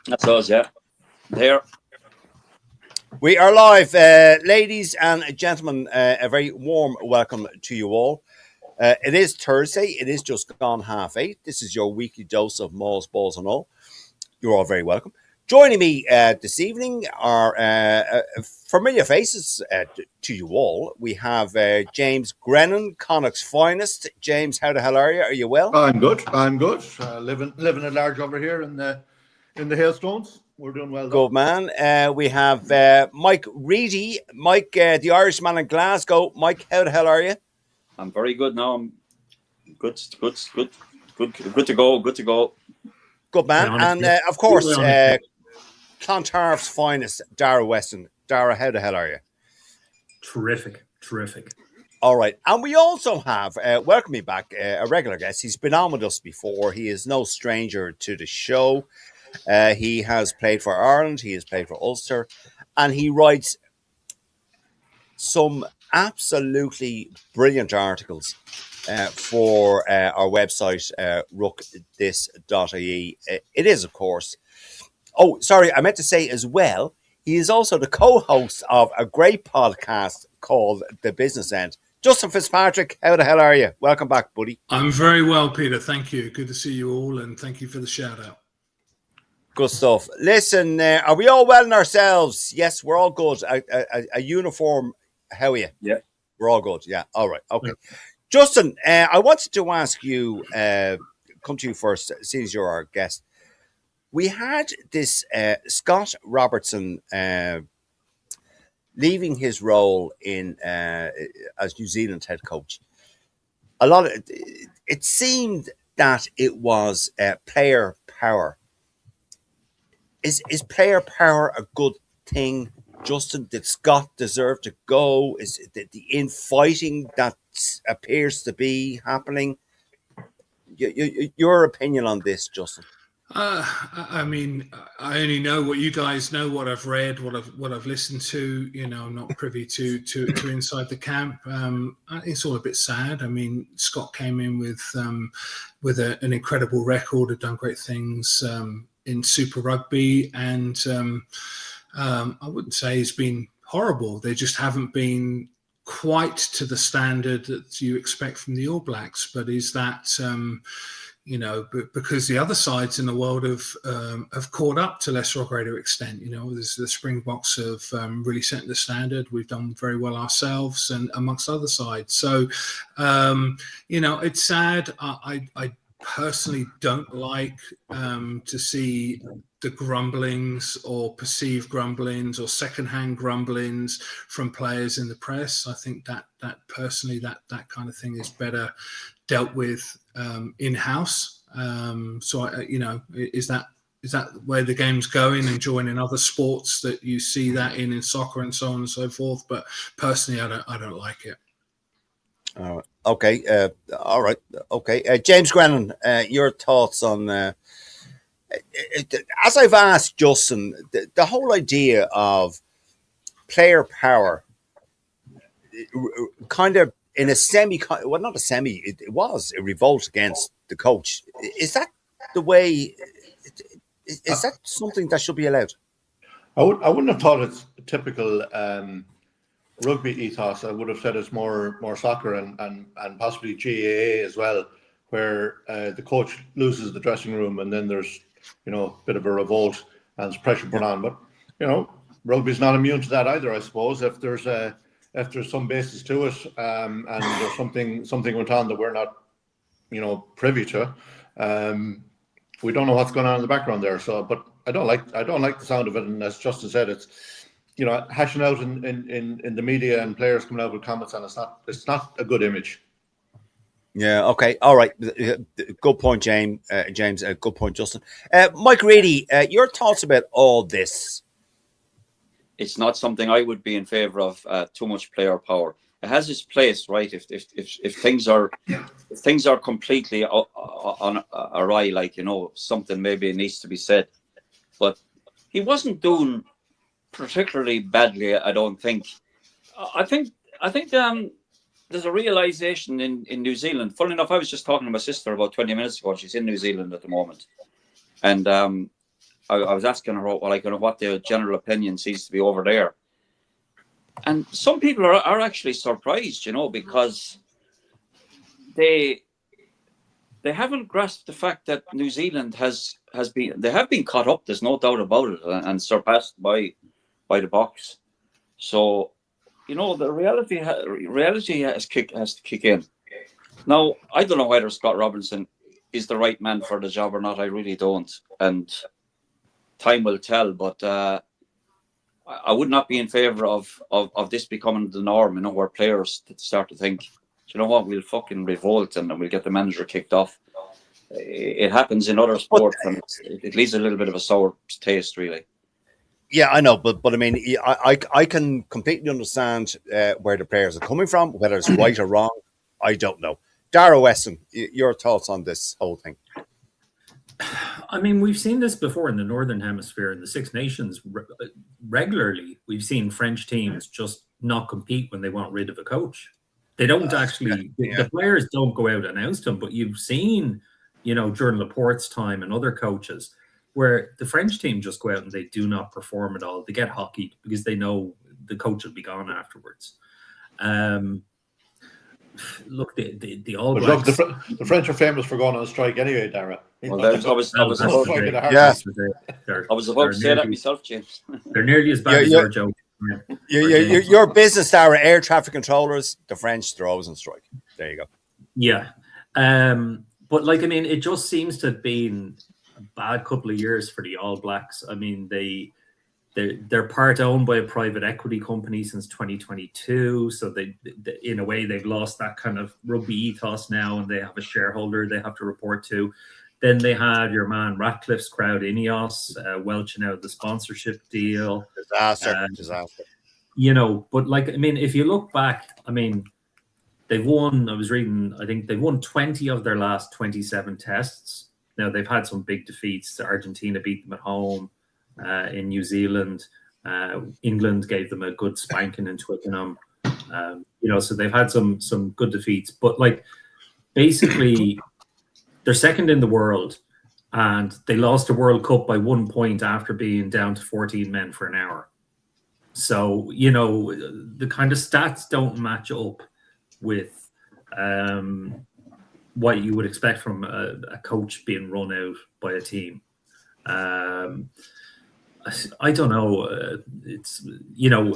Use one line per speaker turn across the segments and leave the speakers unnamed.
That's us, yeah. There.
We are live, ladies and gentlemen. A very warm welcome to you all. It is Thursday. It is just gone 8:30. This is your weekly dose of Mauls, balls, and all. You're all very welcome. Joining me this evening are familiar faces to you all. We have James Grennan, Connacht's finest. James, how the hell are you? Are you well?
I'm good. Living at large over here in the hailstones. We're doing well.
Good man. We have Mike Reedy. Mike, the Irishman in Glasgow. Mike, how the hell are you?
I'm very good now. I'm good to go. Good to go.
Good man. And of course, Clontarf's finest, Dara Weston. Dara, how the hell are you?
Terrific.
All right. And we also have, welcome me back, a regular guest. He's been on with us before. He is no stranger to the show. He has played for Ireland. He has played for Ulster. And he writes some absolutely brilliant articles for our website, rookthis.ie. It is, of course. Oh, sorry, I meant to say as well, he is also the co-host of a great podcast called The Business End. Justin Fitzpatrick, how the hell are you? Welcome back, buddy.
I'm very well, Peter. Thank you. Good to see you all, and thank you for the shout out.
Good stuff. Listen, are we all well in ourselves? Yes, we're all good. A uniform, how are you?
Yeah.
We're all good. Yeah. All right. Okay. Yeah. Justin, I wanted to ask you, come to you first, since you're our guest. We had this Scott Robertson leaving his role in as New Zealand head coach. It seemed that it was player power. Is player power a good thing, Justin? Did Scott deserve to go? Is it the infighting that appears to be happening? Your opinion on this, Justin?
I mean, I only know what you guys know, what I've read, what I've listened to. You know, I'm not privy to inside the camp. It's all a bit sad. I mean, Scott came in with an incredible record, had done great things in Super Rugby, and I wouldn't say he's been horrible. They just haven't been quite to the standard that you expect from the All Blacks. But is that because the other sides in the world have caught up to lesser or greater extent. You know, the Springboks have really set the standard. We've done very well ourselves, and amongst other sides. So, it's sad. I personally don't like to see the grumblings or perceived grumblings or secondhand grumblings from players in the press. I think that personally that kind of thing is better dealt with in-house. Is that where the game's going, and joining other sports that you see that in soccer and so on and so forth? But personally, I don't like it.
Okay. All right. Okay. James Grennan, your thoughts on as I've asked Justin, the whole idea of player power kind of in a not a semi, it was a revolt against the coach. Is that the way? Is that something that should be allowed?
I wouldn't have thought it's typical rugby ethos. I would have said it's more soccer and possibly GAA as well, where the coach loses the dressing room and then there's a bit of a revolt and there's pressure put on. But rugby's not immune to that either, I suppose. If there's some basis to it, and there's something went on that we're not, privy to, we don't know what's going on in the background there. So, but I don't like the sound of it. And as Justin said, it's hashing out in the media and players coming out with comments, and it's not a good image.
Yeah. Okay. All right. Good point, James. Good point, Justin. Mike Reedy, your thoughts about all this?
It's not something I would be in favour of. Too much player power. It has its place, right? If things are completely on awry, like something maybe needs to be said. But he wasn't doing particularly badly, I don't think. I think there's a realization in New Zealand. Funnily enough, I was just talking to my sister about 20 minutes ago. She's in New Zealand at the moment, and I was asking her, well, like, what the general opinion seems to be over there. And some people are actually surprised, because they haven't grasped the fact that New Zealand they have been caught up. There's no doubt about it, and surpassed by the Box. So, the reality has to kick in. Now, I don't know whether Scott Robinson is the right man for the job or not. I really don't, and time will tell. But I would not be in favour of this becoming the norm. Where players start to think, you know what, we'll fucking revolt and we'll get the manager kicked off. It happens in other sports, and it leaves a little bit of a sour taste, really.
Yeah, I know, but I mean, I can completely understand where the players are coming from. Whether it's right or wrong, I don't know. Dara Weston, your thoughts on this whole thing?
I mean, we've seen this before in the Northern Hemisphere, in the Six Nations, regularly. We've seen French teams just not compete when they want rid of a coach. They don't actually, the players don't go out and oust him, but you've seen, during Laporte's time and other coaches, where the French team just go out and they do not perform at all. They get hockeyed because they know the coach will be gone afterwards. Look, the All Blacks.
Look, the French are famous for going on strike anyway, Dara.
Well, I was about to say that myself, James.
They're nearly as bad as your joke.
Your business, Dara, air traffic controllers, the French, they're always on strike. There you go.
Yeah. But it just seems to have been a bad couple of years for the All Blacks. I mean, they're part owned by a private equity company since 2022. So they in a way, they've lost that kind of rugby ethos now, and they have a shareholder they have to report to. Then they had your man Ratcliffe's crowd, Ineos, welching out the sponsorship deal.
Disaster.
But if you look back, they've won, I was reading, I think they've won 20 of their last 27 tests. Now, they've had some big defeats. Argentina beat them at home. In New Zealand, England gave them a good spanking in Twickenham. So they've had some good defeats. But basically, they're second in the world, and they lost a World Cup by 1 point after being down to 14 men for an hour. So the kind of stats don't match up with what you would expect from a coach being run out by a team. I don't know.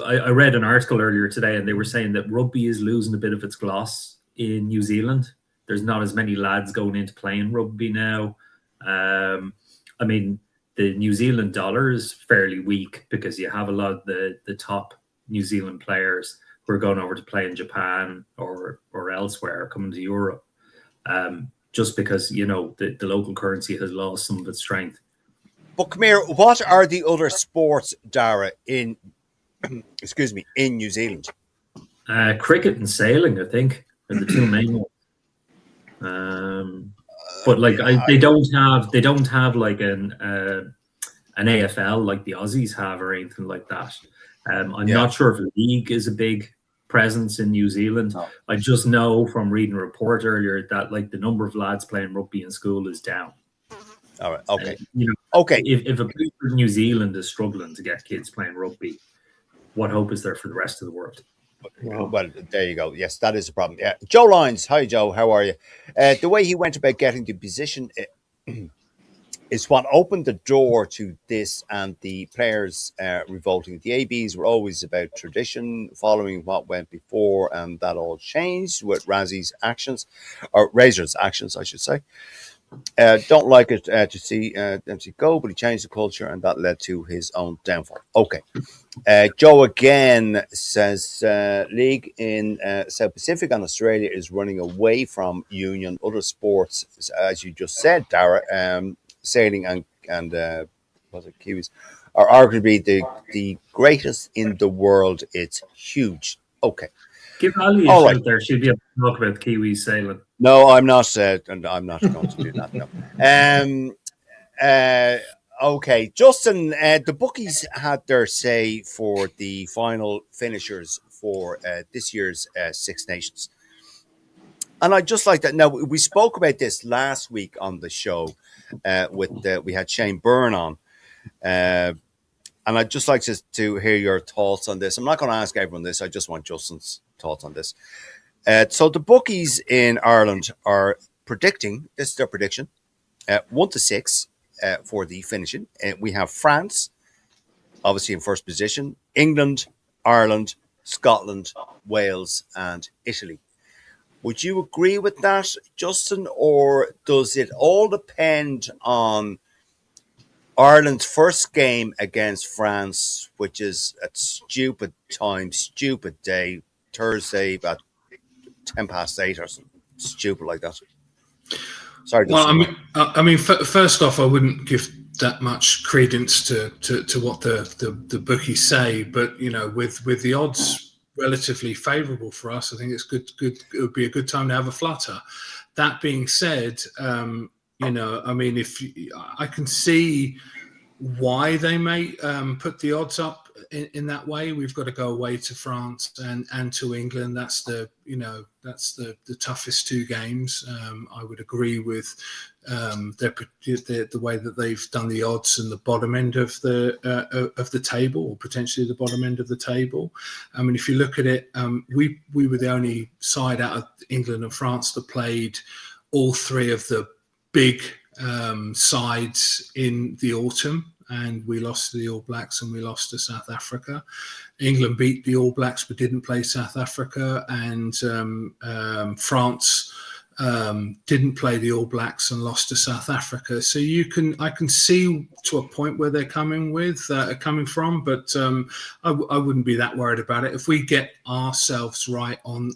I read an article earlier today, and they were saying that rugby is losing a bit of its gloss in New Zealand. There's not as many lads going into playing rugby now. The New Zealand dollar is fairly weak because you have a lot of the top New Zealand players who are going over to play in Japan or elsewhere, coming to Europe, just because, the local currency has lost some of its strength.
But come here, what are the other sports, Dara, in New Zealand?
Cricket and sailing, I think, are the two main ones. But they don't have like an AFL like the Aussies have or anything like that. I'm not sure if league is a big presence in New Zealand. No. I just know from reading a report earlier that the number of lads playing rugby in school is down.
All right. Okay.
Okay. If a place in New Zealand is struggling to get kids playing rugby, what hope is there for the rest of the world?
Well, there you go. Yes, that is a problem. Yeah. Joe Lyons. Hi, Joe. How are you? The way he went about getting the position is what opened the door to this and the players revolting. The ABs were always about tradition, following what went before, and that all changed with Razor's actions, I should say. Don't like it to see MC go, but he changed the culture, and that led to his own downfall. Okay. Joe again says league in South Pacific and Australia is running away from union. Other sports, as you just said, Dara, sailing and was it Kiwis, are arguably the greatest in the world. It's huge. Okay.
Give Ali a shout there. She'll be able to talk about Kiwis sailing.
No, I'm not. And I'm not going to do that. No. Okay, Justin. The bookies had their say for the final finishers for this year's Six Nations, and I just like that. Now we spoke about this last week on the show. We had Shane Byrne on, And I'd just like to hear your thoughts on this. I'm not going to ask everyone this. I just want Justin's thoughts on this. So the bookies in Ireland are predicting, this is their prediction, 1-6 for the finishing. We have France, obviously in first position, England, Ireland, Scotland, Wales, and Italy. Would you agree with that, Justin, or does it all depend on Ireland's first game against France, which is at stupid time, stupid day, Thursday about 8:10 or something stupid like that? Sorry, Justin.
Well, first off, I wouldn't give that much credence to what the bookies say, but with the odds relatively favourable for us, I think it's good. It would be a good time to have a flutter. That being said, if I can see why they may put the odds up in that way. We've got to go away to France and to England. That's the toughest two games. I would agree with the way that they've done the odds and the bottom end of the table, or potentially the bottom end of the table. I mean, if you look at it, we were the only side out of England and France that played all three of the big sides in the autumn, and we lost to the All Blacks and we lost to South Africa. England beat the All Blacks but didn't play South Africa, and France didn't play the All Blacks and lost to South Africa. So I can see to a point where they're coming from, but I wouldn't be that worried about it. If we get ourselves right on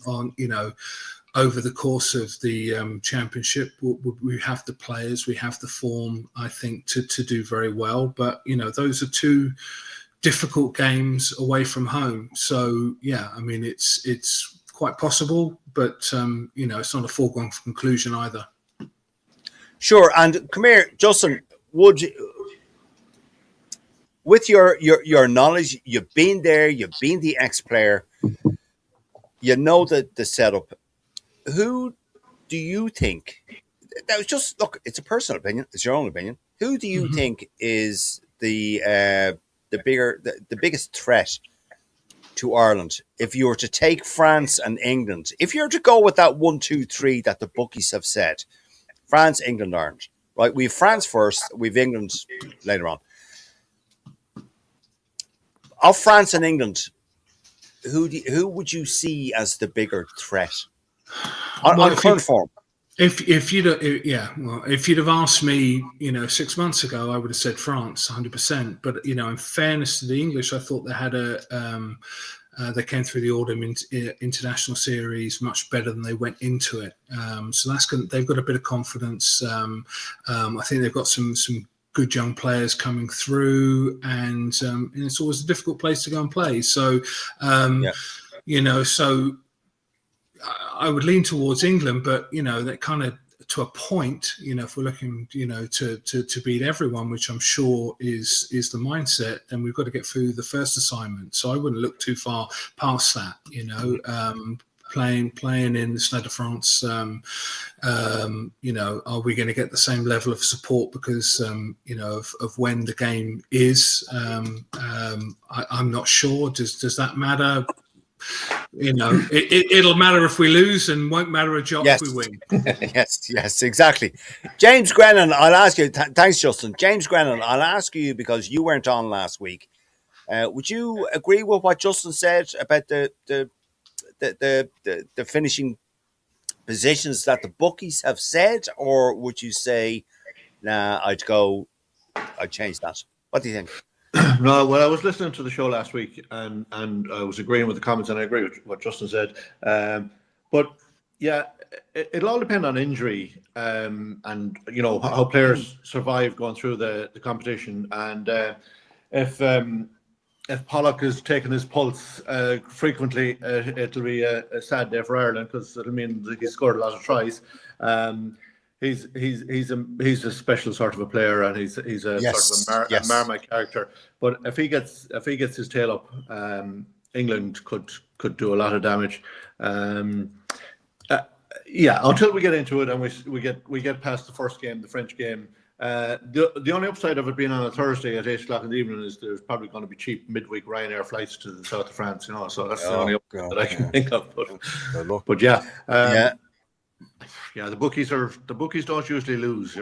over the course of the championship, we have the players, we have the form, I think, to do very well. But, those are two difficult games away from home. So, yeah, I mean, it's quite possible, but, it's not a foregone conclusion either.
Sure. And come here, Justin, would you, with your knowledge, you've been there, you've been the ex-player, you know the setup. Who do you think? That was just look. It's a personal opinion. It's your own opinion. Who do you think is the biggest threat to Ireland if you were to take France and England? If you were to go with that 1-2-3 that the bookies have said, France, England, Ireland. Right? We've France first. We've England later on. Of France and England, who would you see as the bigger threat? On current form.
If you'd have asked me, 6 months ago, I would have said France, 100%. But in fairness to the English, I thought they had they came through the autumn international series much better than they went into it. So that's good. They've got a bit of confidence. I think they've got some good young players coming through, and it's always a difficult place to go and play. So, so. I would lean towards England, but that kind of to a point. If we're looking, to beat everyone, which I'm sure is the mindset, then we've got to get through the first assignment. So I wouldn't look too far past that. Playing in the Stade de France, are we going to get the same level of support because of when the game is? I'm not sure. Does that matter? It'll matter if we lose, and won't matter a jot if we win.
yes, exactly. James Grennan, I'll ask you. Thanks, Justin. James Grennan, I'll ask you because you weren't on last week. Would you agree with what Justin said about the finishing positions that the bookies have said, or would you say, nah, I'd change that? What do you think?
No, well, I was listening to the show last week, and I was agreeing with the comments, and I agree with what Justin said. But yeah, it'll all depend on injury, and how players survive going through the competition, and if Pollock is taking his pulse frequently, it'll be a sad day for Ireland, because it'll mean that he scored a lot of tries. He's a special sort of a player, and he's a sort of a Marmite character. But if he gets his tail up, England could do a lot of damage. Until we get into it and we get past the first game, the French game, The only upside of it being on a Thursday at 8 o'clock in the evening is there's probably going to be cheap midweek Ryanair flights to the south of France, so that's the only upside that I can think of. But yeah, the bookies don't usually lose,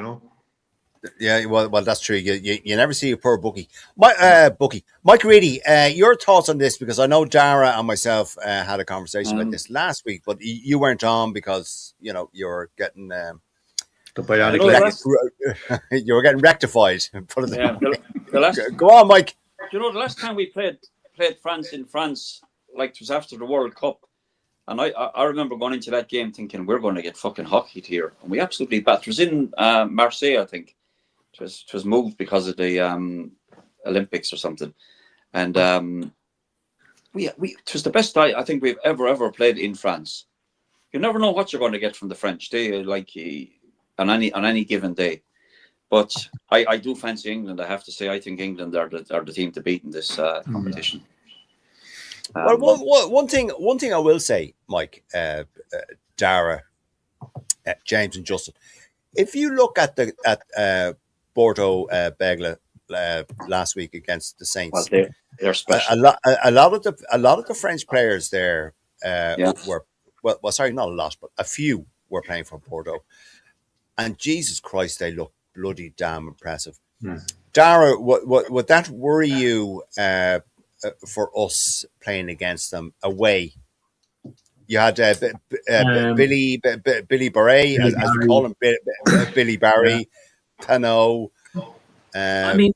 Yeah, well, that's true. You never see a poor bookie. Mike Reedy, your thoughts on this? Because I know Dara and myself had a conversation about this last week, but you weren't on because you were getting
the bionic
you were getting rectified. Put it
the last,
Go on, Mike.
The last time we played France in France, like it was after the World Cup, and I remember going into that game thinking we're going to get fucking hockeyed here, and we absolutely battered. It was in Marseille, I think. It was moved because of the Olympics or something, and it was the best I think we've ever played in France. You never know what you're going to get from the French. They on any given day, but I do fancy England. I have to say, I think England are the team to beat in this competition.
Well, one thing I will say, Mike, Dara, James, and Justin, if you look at Bordeaux Begle last week against the Saints.
Well, they're special.
A lot of the French players there were sorry, not a lot, but a few were playing for Bordeaux, and Jesus Christ, they look bloody damn impressive. Dara, would that worry you for us playing against them away? You had Billy Barret, as we call him, Billy Barry. Pano.
I mean,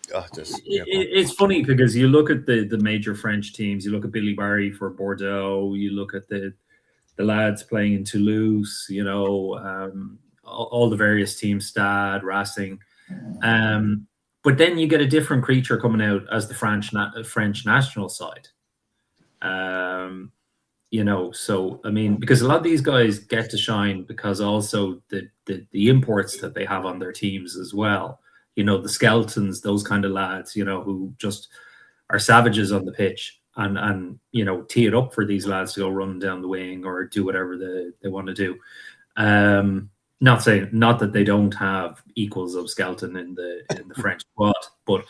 it's funny because you look at the major French teams. You look at Billy Barry for Bordeaux. You look at the lads playing in Toulouse. All the various teams, Stade, Racing. But then you get a different creature coming out as the French national side. So I mean, because a lot of these guys get to shine because also the imports that they have on their teams as well. The skeletons, those kind of lads, who just are savages on the pitch and tee it up for these lads to go run down the wing or do whatever they want to do. Not that they don't have equals of skeleton in the French squad, but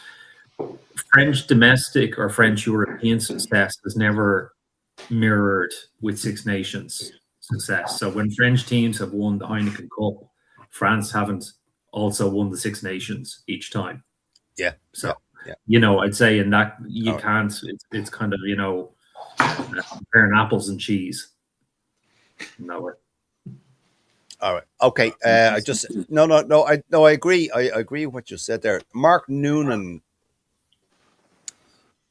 French domestic or French European success has never mirrored with Six Nations success. So when French teams have won the Heineken Cup, France haven't also won the Six Nations each time.
Yeah.
So, I'd say in that you can't, it's kind of, comparing apples and cheese in that way.
All right. Okay. I agree. I agree with what you said there. Mark Noonan.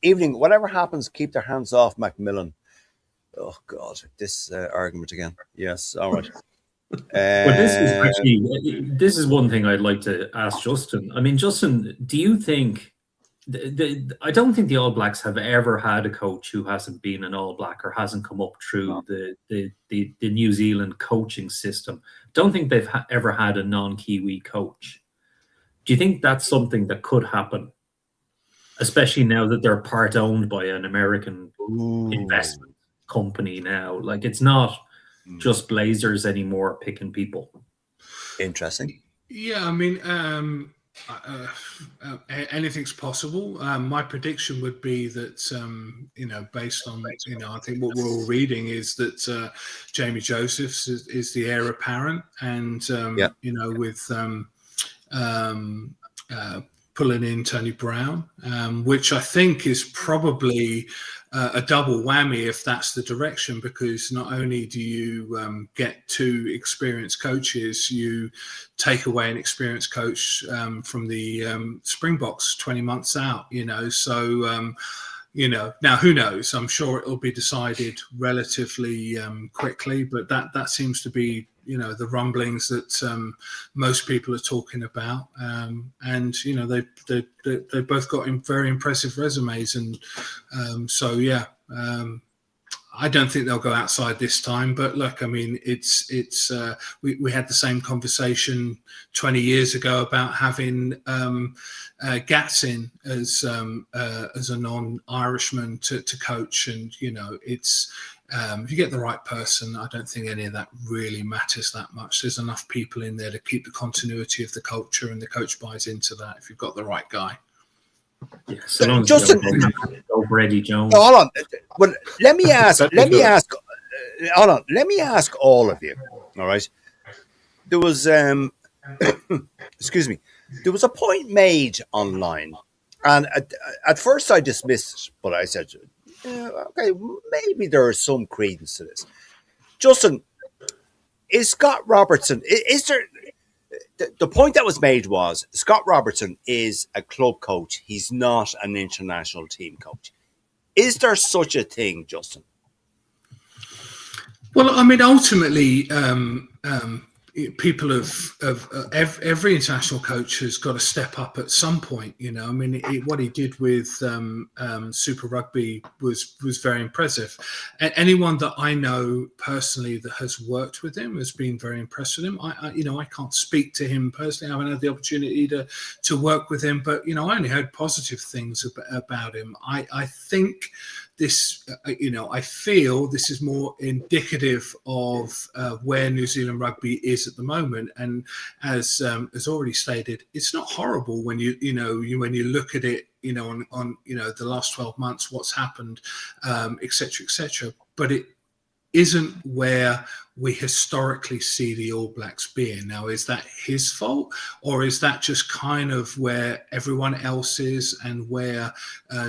Evening, whatever happens, keep their hands off Macmillan. Oh God, this argument again. Yes, all right.
Well, this is one thing I'd like to ask Justin. I mean, Justin, do you think I don't think the All Blacks have ever had a coach who hasn't been an All Black or hasn't come up through the New Zealand coaching system. Don't think they've ever had a non-Kiwi coach. Do you think that's something that could happen, especially now that they're part owned by an American investment company now? Like, it's not just Blazers anymore picking people.
Interesting.
Yeah, I mean, anything's possible. My prediction would be that, based on, I think what we're all reading is that Jamie Josephs is the heir apparent, and with pulling in Tony Brown, which I think is probably a double whammy if that's the direction, because not only do you get two experienced coaches, you take away an experienced coach from the Springboks 20 months out, so now who knows? I'm sure it'll be decided relatively quickly, but that seems to be the rumblings that most people are talking about, and they both got very impressive resumes, and I don't think they'll go outside this time. But look, I mean, we had the same conversation 20 years ago about having Gatsin as a non-Irishman to coach, and If you get the right person, I don't think any of that really matters that much. There's enough people in there to keep the continuity of the culture, and the coach buys into that if you've got the right guy.
Yeah, so long as
Justin,
go Brady Jones.
hold on. Well, let me ask all of you. All right. There was excuse me. There was a point made online, and at first I dismissed it, but I said, okay, maybe there is some credence to this. Justin, is Scott Robertson? Is there? The point that was made was Scott Robertson is a club coach. He's not an international team coach. Is there such a thing, Justin?
Well, I mean, ultimately, people every international coach has got to step up at some point. You know, I mean, what he did with Super Rugby was very impressive. And anyone that I know personally that has worked with him has been very impressed with him. I can't speak to him personally. I haven't had the opportunity to work with him, but I only heard positive things about him. I think this, I feel this is more indicative of where New Zealand rugby is at the moment. And as already stated, it's not horrible when you look at it, on the last 12 months, what's happened, et cetera, but it isn't where we historically see the All Blacks being. Now, is that his fault, or is that just kind of where everyone else is and where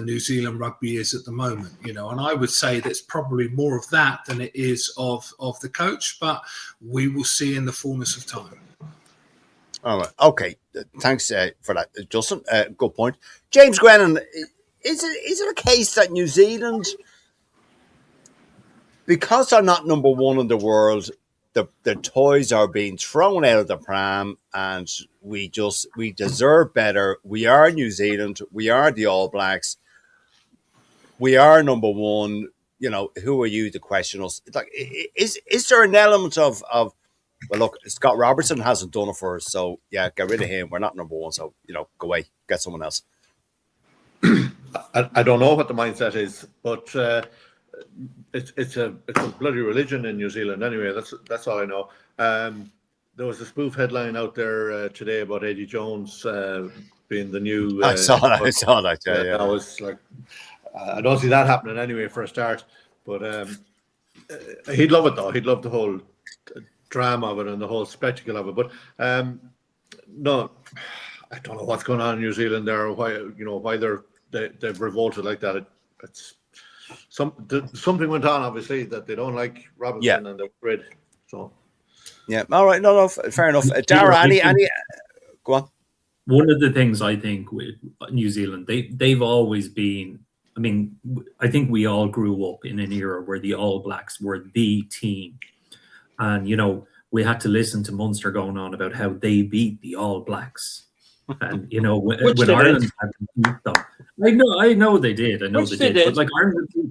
New Zealand rugby is at the moment? And I would say that's probably more of that than it is of the coach, but we will see in the fullness of time.
All right. Okay. Thanks for that, Justin. Good point. James Grennan, is it a case that New Zealand, because they're not number one in the world, the toys are being thrown out of the pram, and we deserve better. We are New Zealand. We are the All Blacks. We are number one. Who are you to question us? Like, is there an element of well, look, Scott Robertson hasn't done it for us, so yeah, get rid of him. We're not number one, so go away, get someone else.
I don't know what the mindset is, but it's a bloody religion in New Zealand anyway. That's all I know. There was a spoof headline out there today about Eddie Jones being the new.
I saw that. Yeah.
I was like, I don't see that happening anyway for a start. But he'd love it though. He'd love the whole drama of it and the whole spectacle of it. But no, I don't know what's going on in New Zealand there, or why they've revolted like that. It's something went on, obviously, that they don't like Robinson and they're rid. So
yeah, all right, no, fair enough. Dara, any go on.
One of the things I think with New Zealand, they've always been. I mean, I think we all grew up in an era where the All Blacks were the team, and we had to listen to Munster going on about how they beat the All Blacks. And when Ireland had to beat them, I know they did. I know they did. But like Ireland beat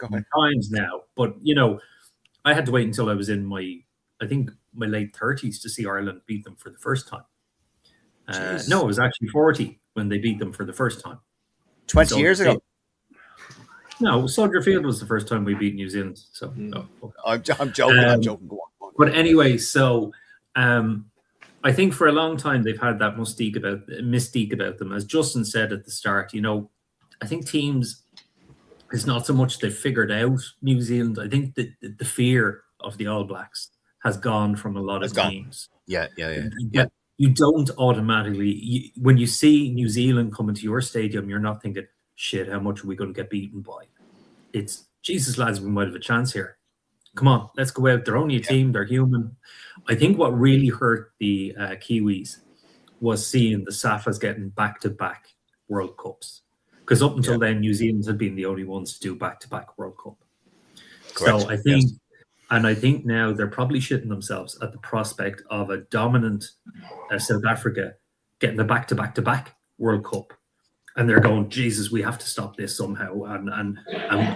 them times now. But I had to wait until I was in my late 30s to see Ireland beat them for the first time. No, it was actually 40 when they beat them for the first time.
20 years ago.
No, Soldier Field was the first time we beat New Zealand. So no,
I'm joking. I'm joking. Go on.
But anyway, so. I think for a long time they've had that mystique about them. As Justin said at the start, I think teams, it's not so much they've figured out New Zealand. I think that the fear of the All Blacks has gone from a lot of teams.
Yeah.
You don't automatically, when you see New Zealand coming to your stadium, you're not thinking, shit, how much are we going to get beaten by? It's, Jesus, lads, we might have a chance here. Come on, let's go out. They're only a team. They're human. I think what really hurt the Kiwis was seeing the Safas getting back-to-back World Cups. Because up until then, New Zealand had been the only ones to do back-to-back World Cup. Correct. So I think now they're probably shitting themselves at the prospect of a dominant South Africa getting the back-to-back World Cup. And they're going, Jesus, we have to stop this somehow. And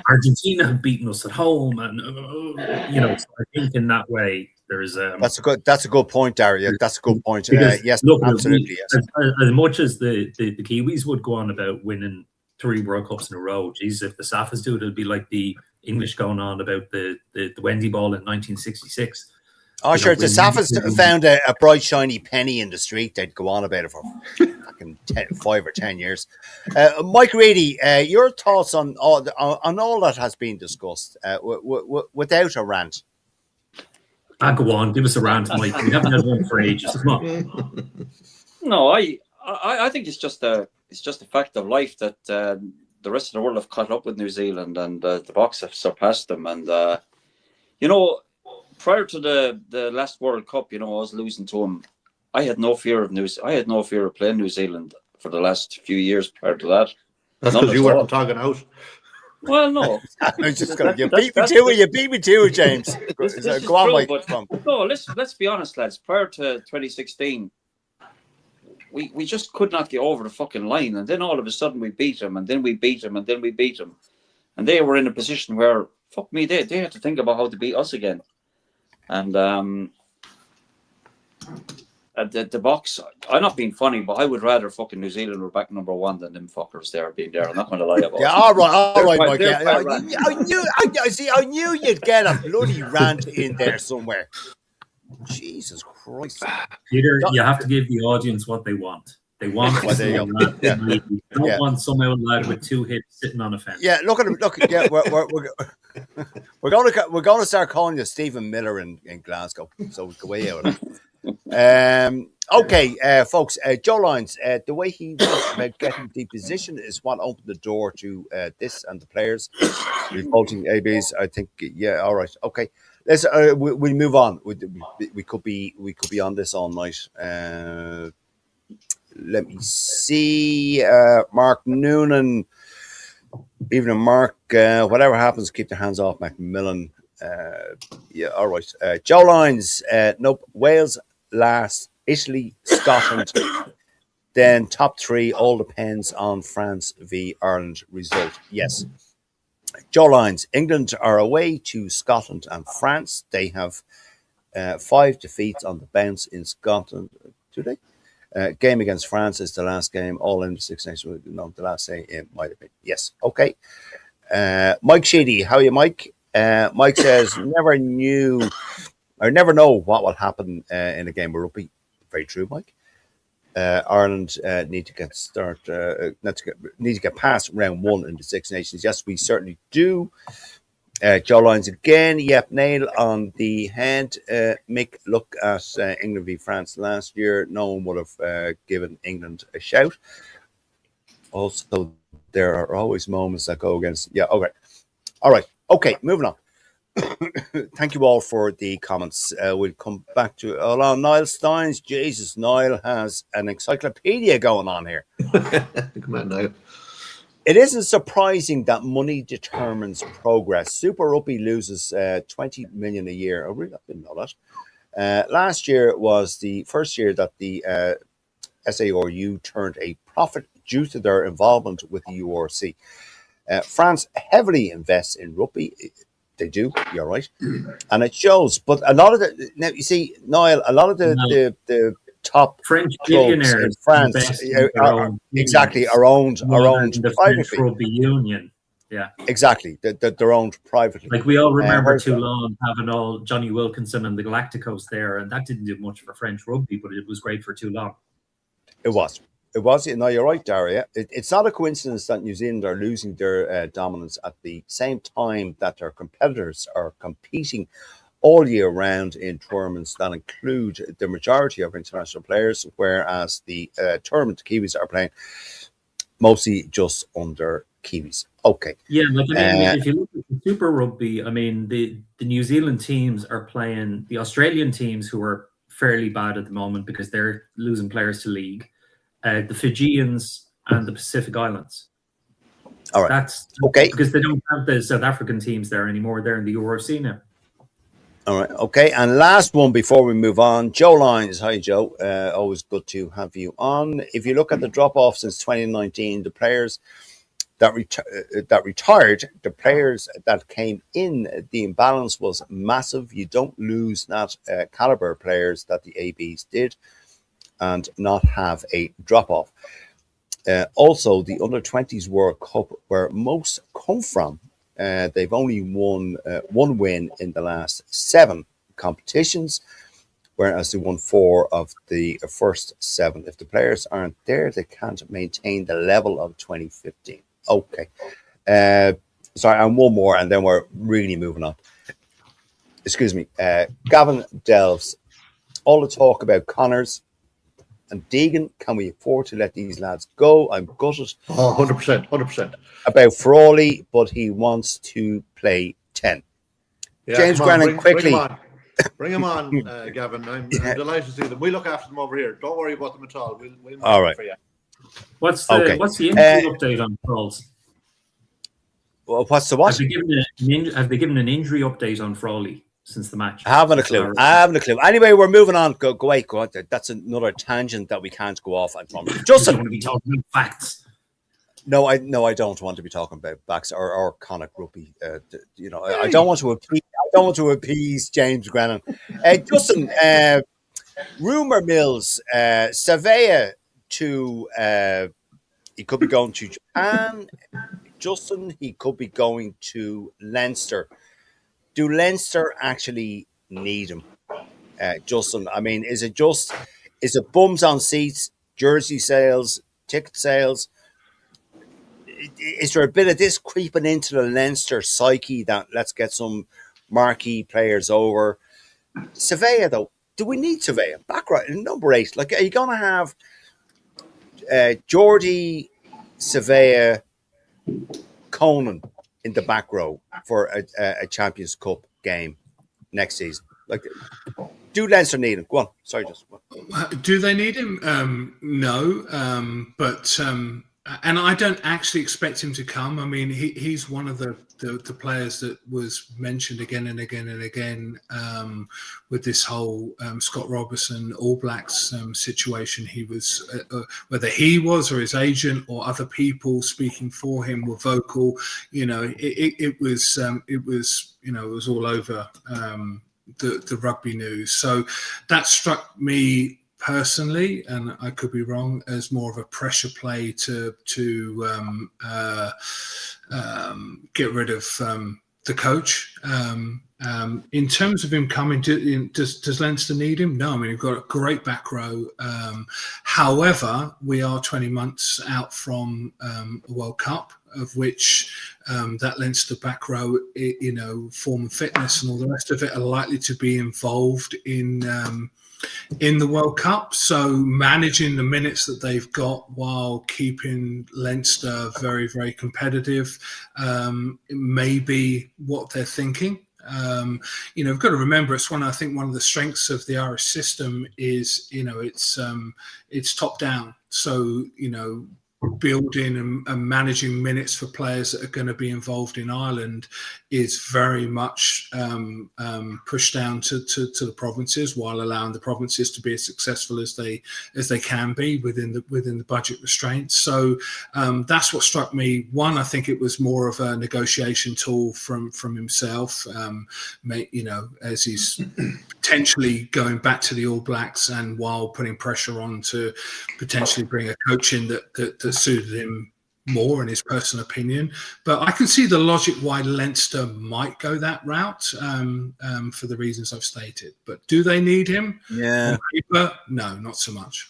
Argentina have beaten us at home, and so I think in that way there's
that's a good point, Daria. That's a good point. Yes,
look,
absolutely. Yes.
As much as the Kiwis would go on about winning 3 World Cups in a row, Jesus, if the Safas do it, it'll be like the English going on about the Wendy ball in 1966.
Oh, sure. The Saffers found a bright, shiny penny in the street. They'd go on about it for fucking 5 or 10 years. Mike Reedy, your thoughts on all that has been discussed without a rant?
Go on, give us a rant, Mike. We haven't had one for ages. Come on.
No, I think it's just a fact of life that the rest of the world have caught up with New Zealand, and the Box have surpassed them. And prior to the last World Cup, I was losing to them. I had no fear of playing New Zealand for the last few years prior to that.
That's because you weren't talking out.
Well, no.
I was just going to. You beat me to it, James. Go on, Mike.
No, let's be honest, lads. Prior to 2016, we just could not get over the fucking line, and then all of a sudden we beat them, and then we beat them, and then we beat them, and they were in a position where fuck me, they had to think about how to beat us again, and the Box. I'm not being funny, but I would rather fucking New Zealand were back number 1 than them fuckers there being there. I'm not going to lie about it.
Yeah, all right, Mike. I knew you'd get a bloody rant in there somewhere. Jesus Christ,
Peter, you have to give the audience what they want. They want
Well, there you go.
They don't want some old lad with 2 hits sitting on a fence.
Yeah, look at him. Look, yeah, we're going to start calling you Stephen Miller in Glasgow. So the way out of that. Okay, folks. Joe Lyons, the way he was about getting the position is what opened the door to this and the players revolting ABs. I think. Yeah. All right. Okay. Let's. We move on. We could be on this all night. Let me see. Mark Noonan. Evening, Mark. Whatever happens, keep the hands off Macmillan. Yeah, all right. Joe Lyons. Nope. Wales last. Italy, Scotland. Then top 3. All depends on France v Ireland result. Yes. Joe Lyons. England are away to Scotland and France. They have 5 defeats on the bounce in Scotland. Do they? Game against France is the last game. All in the Six Nations. No, the last day it might have been. Yes. Okay. Mike Sheedy. How are you, Mike? Mike says, never know what will happen in a game of rugby. Very true, Mike. Ireland need to get past round 1 in the Six Nations. Yes, we certainly do. Joe Lyons again. Yep, nail on the head. Mick, look at England v France last year. No one would have given England a shout. Also, there are always moments that go against. Yeah, okay. All right. Okay, moving on. Thank you all for the comments. We'll come back to Niall Steins. Jesus, Niall has an encyclopedia going on here.
Come on, Niall.
It isn't surprising that money determines progress. Super Rugby loses 20 million a year. I really didn't know that. Last year was the first year that the SARU turned a profit due to their involvement with the URC. France heavily invests in rugby. They do. You're right, and it shows. But a lot of now you see, Niall. A lot of the top
French billionaires
in France are owned
the
privately.
French Rugby Union. Yeah,
exactly. They're owned privately.
Like we all remember Toulon having all Johnny Wilkinson and the Galacticos there, and that didn't do much for French rugby, but it was great for Toulon.
It was. No, you're right, Daria. It's not a coincidence that New Zealand are losing their dominance at the same time that their competitors are competing all year round in tournaments that include the majority of international players, whereas the tournament Kiwis are playing mostly just under Kiwis. Okay.
Yeah, like if you look at the Super Rugby, I mean, the New Zealand teams are playing the Australian teams who are fairly bad at the moment because they're losing players to league. The Fijians and the Pacific Islands.
All right.
That's
okay.
Because they don't have the South African teams there anymore. They're in the URC now.
All right. Okay. And last one before we move on, Joe Lyons. Hi, Joe. Always good to have you on. If you look at the drop-off since 2019, the players that retired, the players that came in, the imbalance was massive. You don't lose that caliber players that the ABs did and not have a drop-off. Also, the Under-20s World Cup, where most come from, They've only won one win in the last 7 competitions, whereas they won 4 of the first 7. If the players aren't there, they can't maintain the level of 2015. Okay. Sorry, and one more, and then we're really moving on. Excuse me. Gavin Delves. All the talk about Connors and Deegan. Can we afford to let these lads go? I'm gutted.
Oh, 100%.
About Frawley, but he wants to play 10.
Yeah,
James Grennan, quickly.
Bring him on, Gavin. I'm delighted to see them. We look after them over here. Don't worry about them at all. We'll
all right.
For you.
What's the injury update on Mauls?
Well, what's the what?
Have they given an injury update on Frawley since the match?
I haven't a clue. Anyway, we're moving on. Go away. Go on. That's another tangent that we can't go off on. Justin,
want to be talking about facts.
No, I don't want to be talking about backs or Connacht rugby. I don't want to appease James Grennan. Justin, rumor mills, Savea to he could be going to Japan. Justin, he could be going to Leinster. Do Leinster actually need him? Justin, I mean, is it bums on seats, jersey sales, ticket sales? Is there a bit of this creeping into the Leinster psyche that let's get some marquee players over? Savea, though, do we need Savea? Back right, number 8. Like, are you going to have Geordie, Savea, Conan in the back row for a Champions Cup game next season? Like, do Leinster need him? Go on. Sorry, just.
Do they need him? No, but. And I don't actually expect him to come. I mean, he's one of the players that was mentioned again and again and again with this whole Scott Robertson All Blacks situation. He was, whether he was or his agent or other people speaking for him were vocal. It was all over the rugby news. So that struck me personally, and I could be wrong, as more of a pressure play to get rid of the coach. In terms of him coming, does Leinster need him? No, I mean, we've got a great back row. However, we are 20 months out from a World Cup, of which that Leinster back row, form and fitness and all the rest of it are likely to be involved in the World Cup. So managing the minutes that they've got while keeping Leinster very, very competitive may be what they're thinking. We've got to remember, it's one of the strengths of the Irish system is, it's top down. So, building and managing minutes for players that are going to be involved in Ireland is very much pushed down to the provinces, while allowing the provinces to be as successful as they can be within the budget restraints. So that's what struck me. One, I think it was more of a negotiation tool from himself, as he's potentially going back to the All Blacks, and while putting pressure on to potentially bring a coach in that suited him more in his personal opinion. But I can see the logic why Leinster might go that route for the reasons I've stated. But do they need him?
Yeah.
On paper? No, not so much.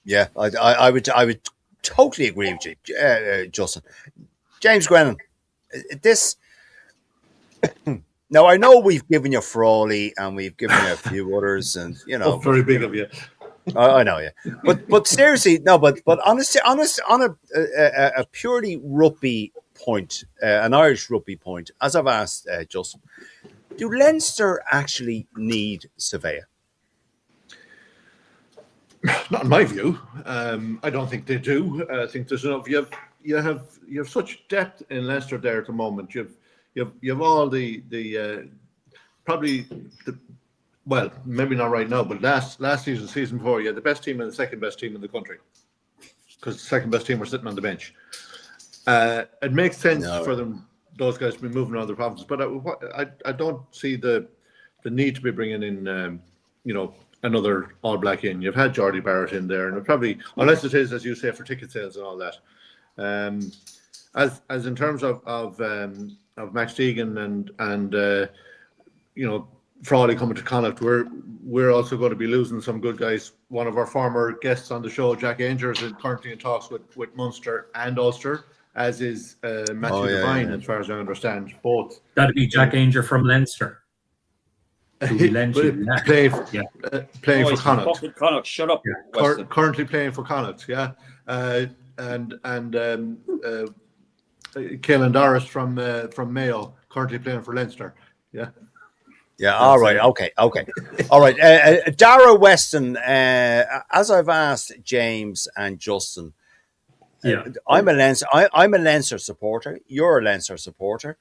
Yeah, I would totally agree with you, Justin. James Grennan, this. Now I know we've given you Frawley and we've given you a few others, and
very big of you.
I know, yeah, but seriously, no, but honestly, on a purely rugby point, an Irish rugby point, as I've asked Justin, do Leinster actually need Savea?
Not in my view. I don't think they do. I think there's enough. You have such depth in Leinster there at the moment. You have all the probably the. Well, maybe not right now, but last season before, you had the best team and the second best team in the country, because the second best team were sitting on the bench. It makes sense for those guys to be moving around the provinces, but I don't see the need to be bringing in another All Black in. You've had Geordie Barrett in there, and it probably, unless it is, as you say, for ticket sales and all that. as in terms of Max Deegan and Frawley coming to Connacht, we're also going to be losing some good guys. One of our former guests on the show, Jack Ainger, is currently in talks with Munster and Ulster, as is Matthew Devine, as far as I understand. Both.
That'd be Jack Ainger from Leinster.
Playing for Connacht.
Connacht, shut up.
Yeah. Currently playing for Connacht, yeah. And Caelan Doris from Mayo, currently playing for Leinster, yeah.
Yeah, all right, okay. All right, Dara Weston, as I've asked James and Justin, I'm a Leinster supporter, you're a Leinster supporter.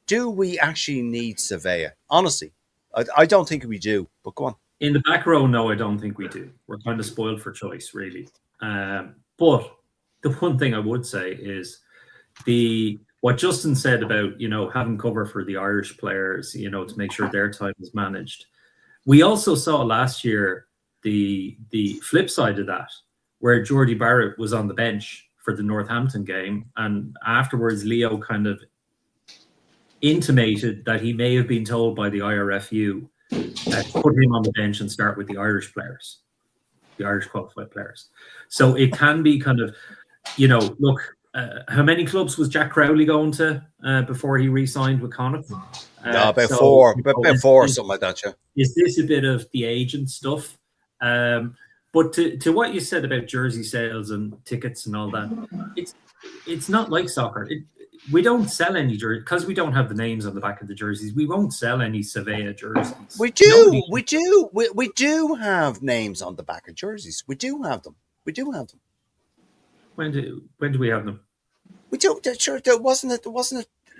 Do we actually need Surveyor? Honestly, I don't think we do, but go on.
In the back row, no, I don't think we do. We're kind of spoiled for choice, really. But the one thing I would say is what Justin said about, having cover for the Irish players, to make sure their time is managed. We also saw last year the flip side of that, where Geordie Barrett was on the bench for the Northampton game, and afterwards Leo kind of intimated that he may have been told by the IRFU to put him on the bench and start with the Irish players, the Irish qualified players. So it can be kind of, look, how many clubs was Jack Crowley going to before he re-signed with Connacht?
About four, something like that, yeah.
Is this a bit of the agent stuff? But to what you said about jersey sales and tickets and all that, it's not like soccer. We don't sell any jerseys because we don't have the names on the back of the jerseys. We won't sell any Surveyor jerseys.
We do. We do have names on the back of jerseys. We do have them.
When do we have them?
We do. Sure, there wasn't it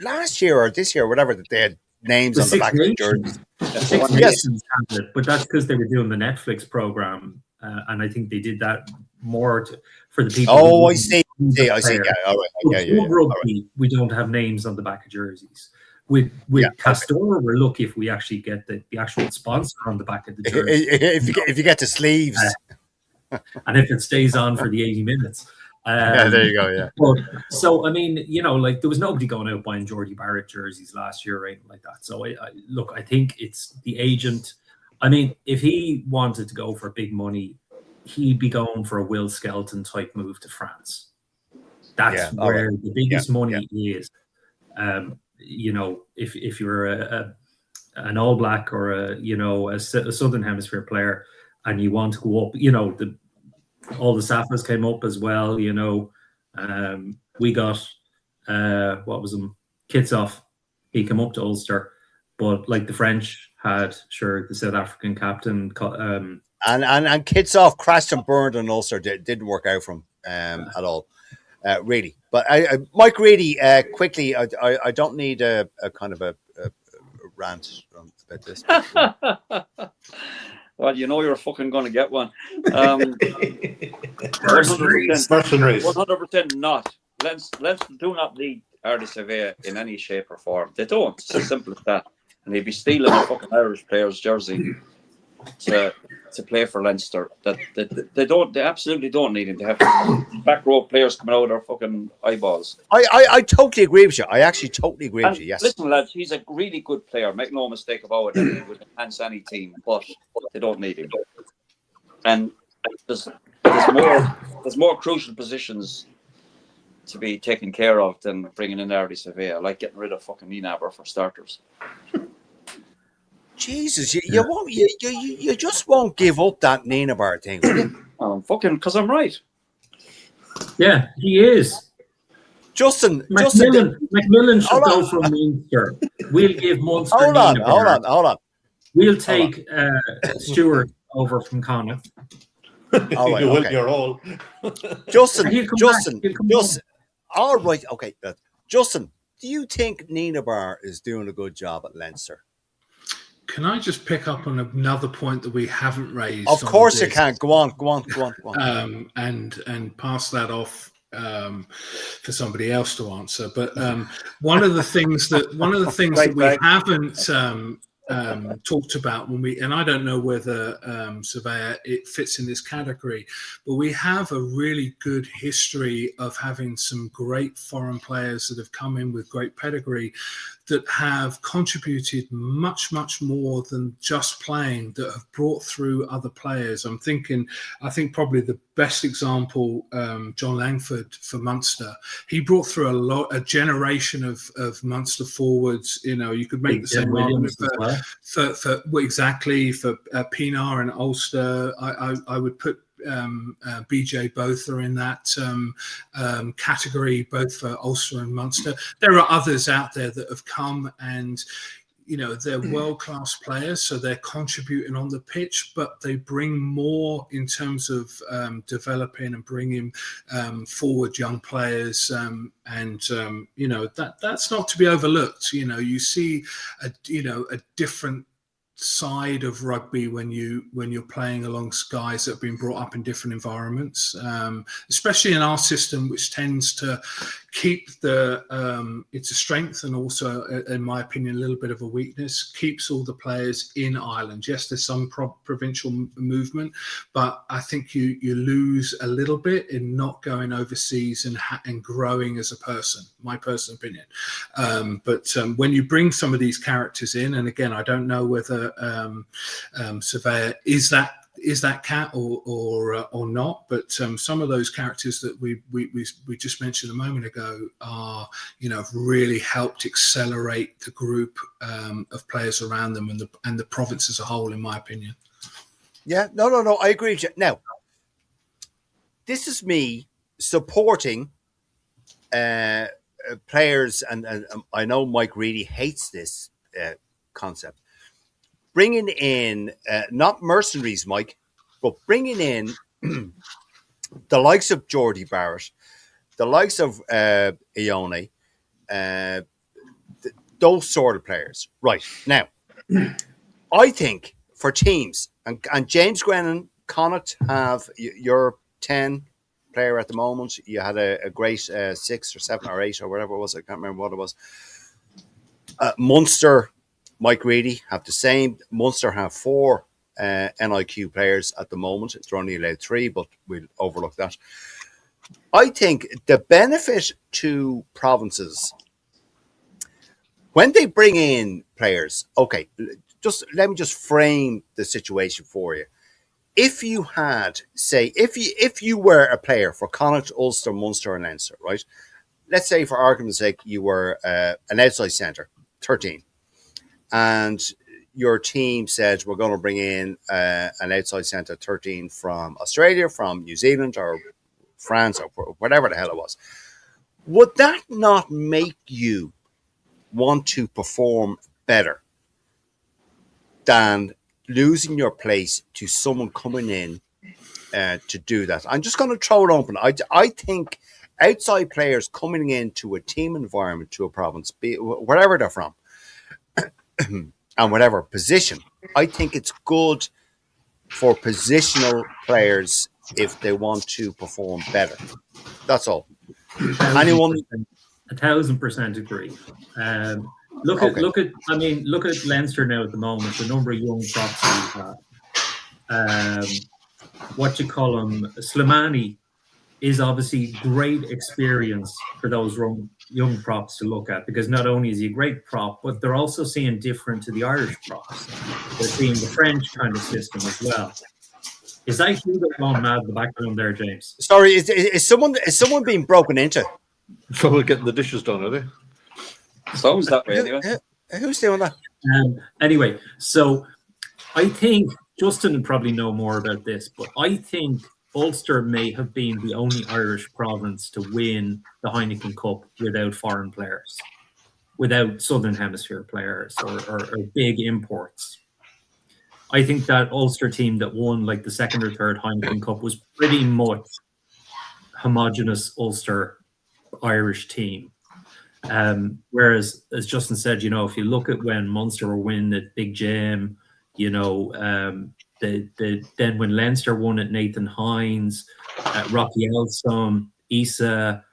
last year or this year, or whatever, that they had names on the back of the jerseys.
Six Nations had it, but that's because they were doing the Netflix program, and I think they did that more for the people.
Oh, I see. Yeah, all right. Yeah.
Rugby, we don't have names on the back of jerseys. With Castor, we're lucky if we actually get the actual sponsor on the back of the jersey.
If you get the sleeves,
and if it stays on for the 80 minutes.
There you go. Yeah.
But, so I mean, there was nobody going out buying Geordie Barrett jerseys last year or anything like that. So I think it's the agent. I mean, if he wanted to go for big money, he'd be going for a Will Skelton type move to France. That's where the biggest money is. If you're an All Black or a Southern Hemisphere player and you want to go up, all the Saffas came up as well. We got what was him, Kitsoff. He came up to Ulster, but like the French had, the South African captain.
And Kitsoff crashed and burned on Ulster. Didn't work out for him at all. Really, but Mike Reedy, quickly. I don't need a kind of a rant about this.
Well, you're fucking going to get one.
Mercenaries.
100% not. Let's do not need Ardie Surveyor in any shape or form. They don't. It's as simple as that. And they'd be stealing a fucking Irish player's jersey to play for Leinster. They absolutely don't need him. They have back row players coming out of their fucking eyeballs.
I totally agree with you. I actually totally agree with you. Yes.
Listen, lads, he's a really good player. Make no mistake about it. He would enhance any team, but they don't need him. And there's more crucial positions to be taken care of than bringing in Ardie Surveyor, like getting rid of fucking Nienaber for starters.
Jesus, you won't. You just won't give up that Nienaber thing, will you?
Fucking because I'm right.
Yeah, he is.
Justin,
Macmillan should go from Munster. We'll give Munster.
Hold on.
We'll take Stewart over from Connacht.
All right,
okay. Your role.
Justin. All right, okay. Justin, do you think Nienaber is doing a good job at Leinster?
Can I just pick up on another point that we haven't raised?
Of course you can. Go on.
And pass that off for somebody else to answer. But one of the things that we haven't talked about and I don't know whether Surveyor it fits in this category, but we have a really good history of having some great foreign players that have come in with great pedigree that have contributed much more than just playing, that have brought through other players. I think probably the best example, John Langford for Munster. He brought through a generation of Munster forwards. You could make the same argument for Pienaar and Ulster. I would put BJ Botha in that category, both for Ulster and Munster. There are others out there that have come and they're world-class players, so they're contributing on the pitch, but they bring more in terms of developing and bringing forward young players, that's not to be overlooked. You see a different side of rugby when you're playing alongside guys that have been brought up in different environments, especially in our system, which tends to keep it's a strength and also, in my opinion, a little bit of a weakness, keeps all the players in Ireland. Yes, there's some provincial movement, but I think you lose a little bit in not going overseas and growing as a person, my personal opinion. But when you bring some of these characters in, and again, I don't know whether Surveyor is that cat or not, but some of those characters that we just mentioned a moment ago are really helped accelerate the group of players around them and the province as a whole, in my opinion.
Yeah, no, I agree with you. Now, this is me supporting players, and I know Mike Reedy hates this concept. Bringing in, not mercenaries, Mike, but bringing in the likes of Geordie Barrett, the likes of Ione, those sort of players. Right. Now, I think for teams, and James Grennan, Connacht have your 10 player at the moment. You had a great 6 or 7 or 8 or whatever it was. I can't remember what it was. Munster, Mike Reedy have the same. Munster have 4 NIQ players at the moment. They're only allowed 3, but we'll overlook that. I think the benefit to provinces, when they bring in players, okay, let me just frame the situation for you. If you had, say, if you were a player for Connacht, Ulster, Munster, and Leinster, right? Let's say, for argument's sake, you were an outside centre, 13. And your team said, we're going to bring in an outside centre 13 from Australia, from New Zealand, or France, or whatever the hell it was. Would that not make you want to perform better than losing your place to someone coming in to do that? I'm just going to throw it open. I think outside players coming into a team environment, to a province, be wherever they're from, and whatever position, I think it's good for positional players if they want to perform better. That's all. Anyone?
1,000% agree. Look at Leinster now at the moment. The number of young props we have. Slimani is obviously great experience for those young props to look at, because not only is he a great prop, but they're also seeing different to the Irish props. They're seeing the French kind of system as well. Is that you that gone mad in the background there, James?
Sorry, is someone being broken into?
Someone getting the dishes done, are they?
Sounds that way anyway.
Who's doing that?
Anyway, so I think Justin would probably know more about this, but I think Ulster may have been the only Irish province to win the Heineken Cup without foreign players, without Southern Hemisphere players or big imports. I think that Ulster team that won like the second or third Heineken Cup was pretty much homogenous Ulster Irish team. Whereas, as Justin said, if you look at when Munster were winning at Big Jim, then when Leinster won at Nathan Hines, Rocky Elsom, Issa,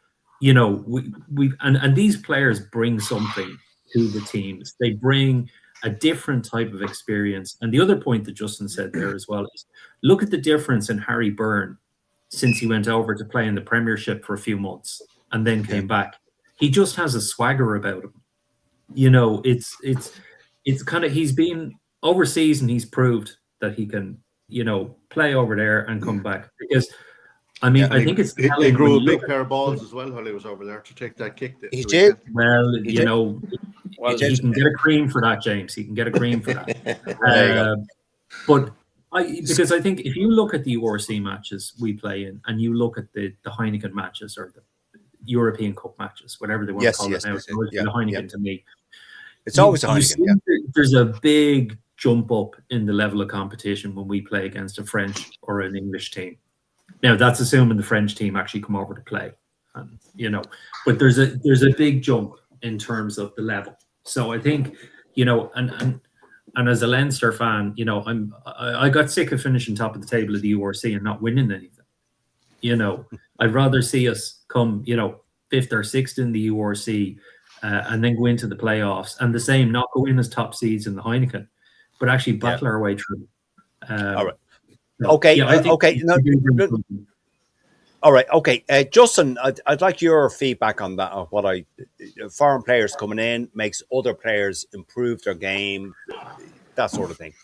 and these players bring something to the teams. They bring a different type of experience. And the other point that Justin said there as well is look at the difference in Harry Byrne since he went over to play in the Premiership for a few months and then came back. He just has a swagger about him. You know, it's kind of, he's been overseas and he's proved that he can, you know, play over there and come back. Because I mean, I think
he grew a big pair of balls as well while he was over there to take that kick.
He did.
Well, you know, he can get a cream for that, James. He can get a cream for that. But because I think if you look at the URC matches we play in, and you look at the Heineken matches or the European Cup matches, whatever they want to call it now, it's always the Heineken to me.
It's always a Heineken.
There's a big jump up in the level of competition when we play against a French or an English team. Now that's assuming the French team actually come over to play, and you know, but there's a big jump in terms of the level. So I think, you know, and as a Leinster fan, you know, I got sick of finishing top of the table of the URC and not winning anything. You know, I'd rather see us come, you know, 5th or 6th in the URC and then go into the playoffs, and the same, not go in as top seeds in the Heineken, but actually battle our way through.
All right. Okay. Okay. No, all right. Okay. Justin, I'd like your feedback on that. Of what foreign players coming in makes other players improve their game, that sort of thing.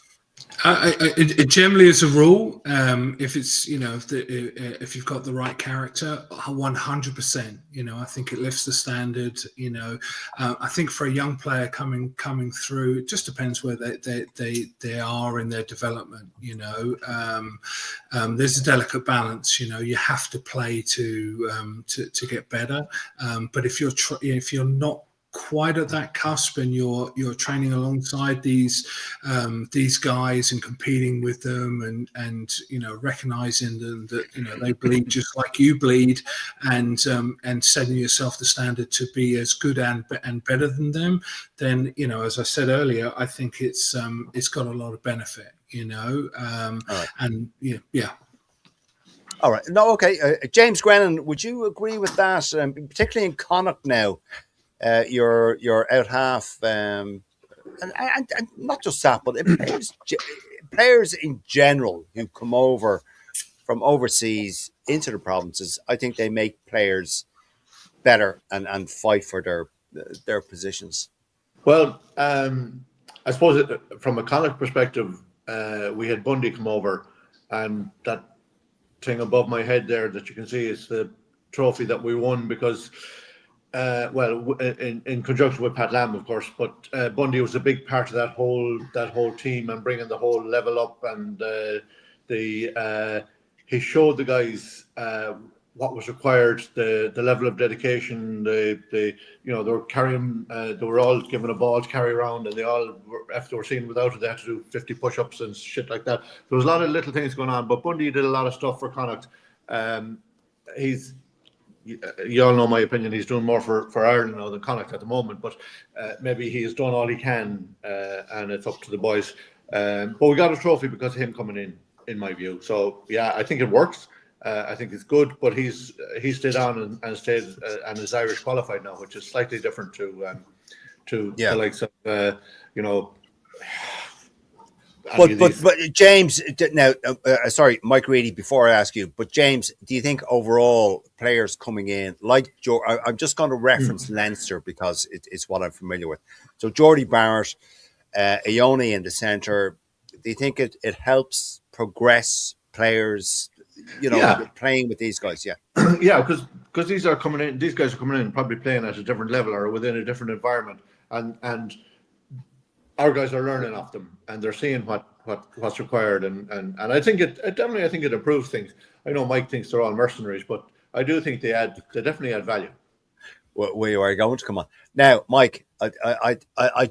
It generally, as a rule, if it's, you know, if you've got the right character, 100%. You know, I think it lifts the standard. You know, I think for a young player coming through, it just depends where they are in their development. You know, there's a delicate balance. You know, you have to play to get better. But if you're not quite at that cusp and you're training alongside these guys and competing with them and you know, recognizing them that, you know, they bleed just like you bleed, and setting yourself the standard to be as good and better than them, then, you know, as I said earlier, I think it's got a lot of benefit, you know.
Right.
And yeah.
All right. No, okay. James Grennan, would you agree with that? Particularly in Connacht now, your out half, and not just that, but players in general who come over from overseas into the provinces, I think they make players better and fight for their positions.
Well, I suppose from a Connacht perspective, we had Bundy come over, and that thing above my head there that you can see is the trophy that we won because. In conjunction with Pat Lam, of course, but Bundy was a big part of that whole team and bringing the whole level up, and he showed the guys what was required, the level of dedication. They were carrying, they were all given a ball to carry around, and they all, after they were seen without it, they had to do 50 push-ups and shit like that. There was a lot of little things going on, but Bundy did a lot of stuff for Connacht. You all know my opinion. He's doing more for Ireland now than Connacht at the moment, but maybe he has done all he can, and it's up to the boys. But we got a trophy because of him coming in my view. So yeah, I think it works. I think it's good, but he stayed on and stayed and is Irish qualified now, which is slightly different to the likes of
But James, now, sorry, Mike Reedy, before I ask you, but James, do you think overall players coming in, like I'm just going to reference Leinster because it's what I'm familiar with. So Jordy Barrett, Ione in the centre, do you think it helps progress players, playing with these guys? Yeah.
Yeah, because these guys are coming in probably playing at a different level or within a different environment, and our guys are learning off them, and they're seeing what's required, and I think it definitely, I think it improves things. I know Mike thinks they're all mercenaries, but I do think they definitely add value.
Where are you going to come on now, Mike? I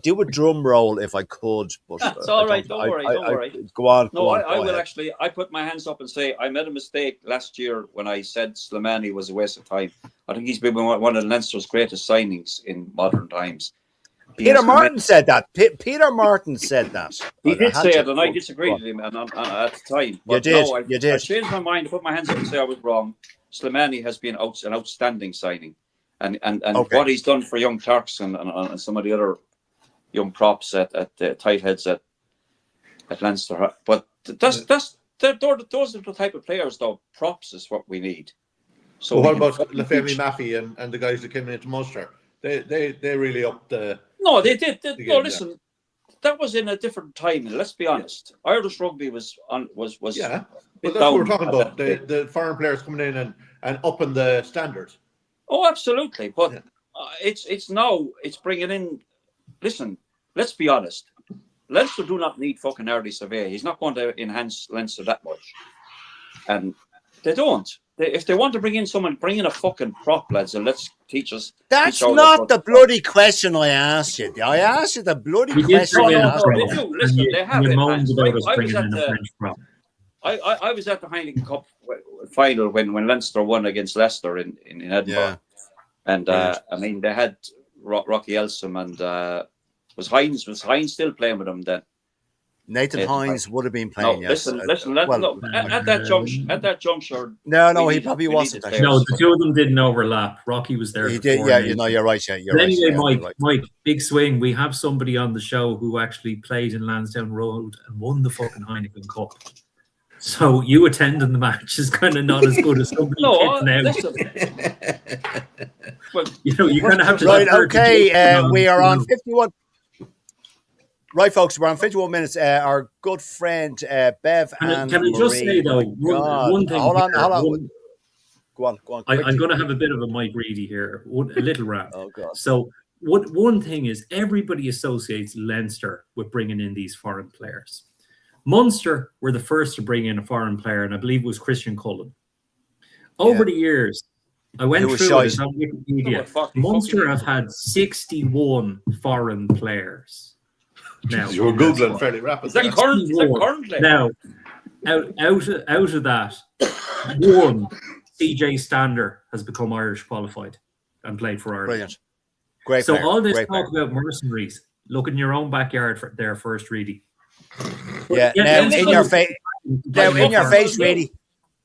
do a drum roll if I could, but
that's all right. Don't worry.
Go on.
No, I will actually. I put my hands up and say I made a mistake last year when I said Slimani was a waste of time. I think he's been one of Leinster's greatest signings in modern times.
Peter Martin said that. Peter Martin said that.
He did say it, and I disagreed with him at the time. But
you did.
I changed my mind, put my hands up and say I was wrong. Slimani has been an outstanding signing. And what he's done for young Turks and some of the other young props at the tight heads at Leinster. But those are the type of players, though. Props is what we need. So
what about Lefebvre Maffey and the guys that came into Munster? They really upped the.
No, they did.
the
No,
game,
listen, that was in a different time. Let's be honest. Irish rugby was
yeah. But that's what we're talking about. The foreign players coming in and upping the standards.
Oh, absolutely. But it's bringing in. Listen, let's be honest. Leinster do not need fucking Early Survey. He's not going to enhance Leinster that much, and they don't. If they want to bring in someone, bring in a fucking prop, lads, and let's teach us.
That's not the bloody question I asked you. I asked you the bloody question.
They do. Listen, they have enhanced. I was at the Heineken Cup final when Leinster won against Leicester in Edinburgh, and I mean they had Rocky Elsom and was Hines still playing with them then?
Nathan Hines would have been playing. Yes.
Listen. At that juncture.
No, he probably wasn't.
No, the two of them didn't overlap. Rocky was there.
He did. Yeah, you're right. Yeah, you're right.
Anyway, Mike, big swing. We have somebody on the show who actually played in Lansdowne Road and won the fucking Heineken Cup. So you attending the match is kind of not as good as somebody now.
Listen.
Well, you kind of have to.
Right. Okay. We are on 51. Right, folks, we're on 51 minutes. Our good friend Bev and
can I just say, though, one thing.
Hold on. Go on.
I'm going to have a bit of a Mike Reedy here, a little rant.
Oh, God.
So one thing is everybody associates Leinster with bringing in these foreign players. Munster were the first to bring in a foreign player, and I believe it was Christian Cullen. Over the years, I went through it on Wikipedia. Munster have had 61 foreign players. Now,
you were Googling fairly rapidly.
Is that currently?
Now, out of that, one CJ Stander has become Irish qualified and played for Ireland.
Brilliant. Great.
So
player.
all this
Great
talk
player.
about mercenaries, look in your own backyard there first, Reedy.
Yeah. Now in your face. Now in your face, Reedy.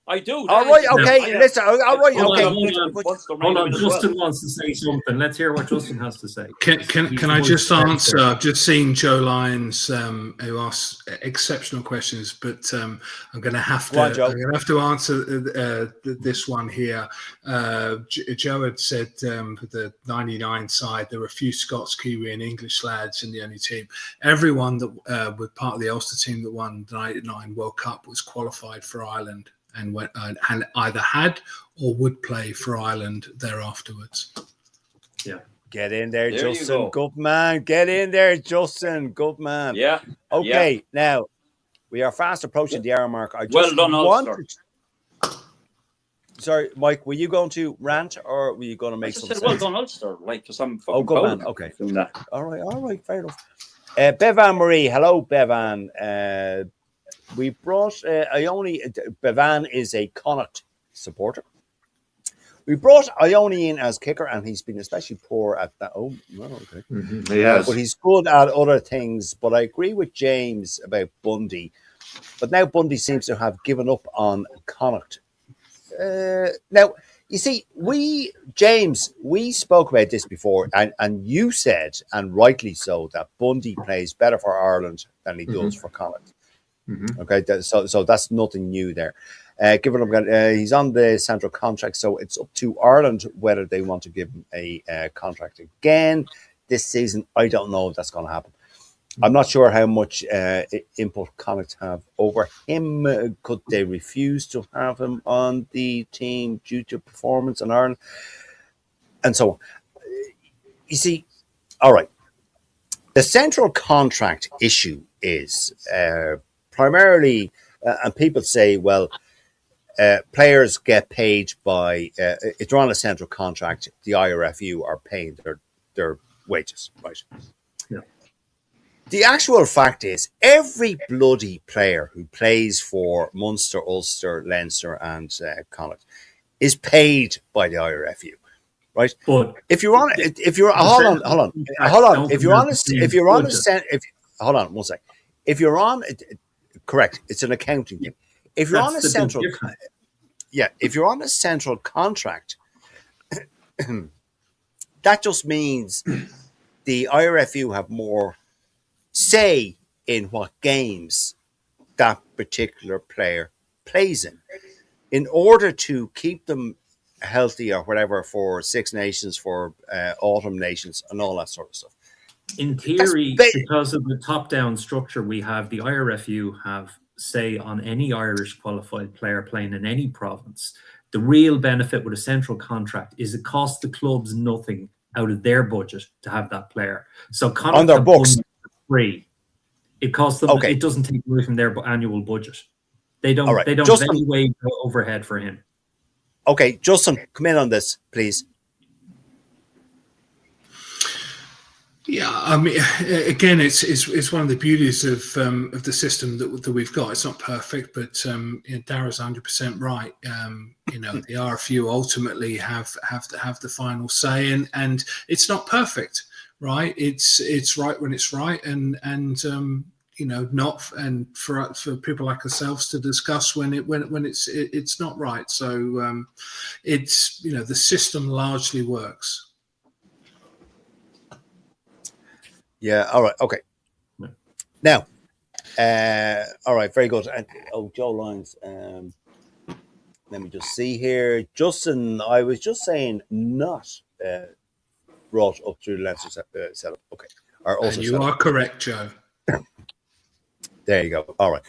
I do.
All right, okay. Listen, all right, okay.
Hold on. Justin wants to say something. Let's hear what Justin has to say.
Can I just answer? I've just seen Joe Lyons who asked exceptional questions, but I'm going to have to answer this one here. Joe had said for the '99 side there were a few Scots, Kiwi, and English lads in the only team. Everyone that was part of the Ulster team that won the '99 World Cup was qualified for Ireland. And either had or would play for Ireland there afterwards.
Yeah.
Get in there, Justin. Good man. Get in there, Justin. Good man.
Yeah.
Okay, now we are fast approaching the hour mark.
Well done, Ulster.
Sorry, Mike, were you going to rant or were you going to make some sense?
Well done, Ulster. Like, because I'm fucking
good man. Okay. All right, fair enough. Bevan Marie. Hello, Bevan. We brought Bevan is a Connacht supporter. We brought Ione in as kicker, and he's been especially poor at that. Oh, well, okay.
Mm-hmm. He has.
But he's good at other things. But I agree with James about Bundy. But now Bundy seems to have given up on Connacht. Now, you see, we spoke about this before, and you said, and rightly so, that Bundy plays better for Ireland than he does for Connacht. Mm-hmm. Okay, so that's nothing new there. Given he's on the central contract, so it's up to Ireland whether they want to give him a contract again this season. I don't know if that's going to happen. I'm not sure how much input Connacht have over him. Could they refuse to have him on the team due to performance in Ireland? And so on. You see, all right. The central contract issue is primarily, and people say, well, players get paid by, if they're on a central contract, the IRFU are paying their wages, right?
Yeah.
The actual fact is, every bloody player who plays for Munster, Ulster, Leinster, and Connacht is paid by the IRFU, right?
But
if you're on, hold on. If you're on, correct, it's an accounting thing. If you're on a central, if you're on a central contract, that just means the IRFU have more say in what games that particular player plays in order to keep them healthy or whatever for Six Nations, for Autumn Nations, and all that sort of stuff.
In theory, because of the top-down structure we have, the IRFU have say on any Irish qualified player playing in any province. The real benefit with a central contract is it costs the clubs nothing out of their budget to have that player. So
on their books,
free. It costs them.
Okay.
It doesn't take away from their annual budget. They don't.
Right.
They don't
Justin,
have any way overhead for him.
Okay, Justin, come in on this, please.
Yeah, I mean, again, it's one of the beauties of the system that we've got. It's not perfect, but Darrag's 100% right. The RFU ultimately have the final say, and it's not perfect, right? It's right when it's right, and not, and for people like ourselves to discuss when it's not right. So it's the system largely works.
Yeah. All right. Okay.
Yeah.
Now, all right. Very good. And, Joe Lyons. Let me just see here. Justin, I was just saying, not brought up through the Leinster setup. Okay.
And you are correct, Joe.
There you go. All right.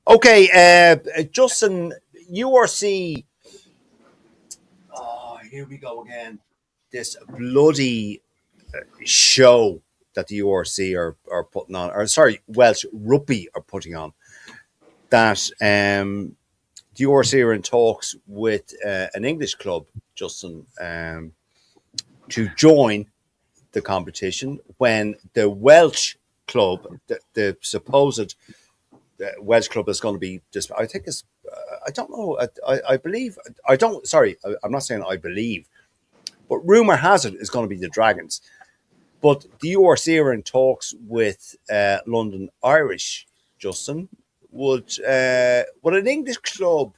Okay. Justin, URC. Oh, here we go again. This bloody show that the URC are putting on, or sorry, Welsh Rugby are putting on, that the URC are in talks with an English club, Justin, to join the competition when the Welsh club, the supposed Welsh club is going to be, I think it's, I don't know, I believe, I'm not saying I believe, but rumour has it is going to be the Dragons. But the URC are in talks with London Irish, Justin. Would an English club,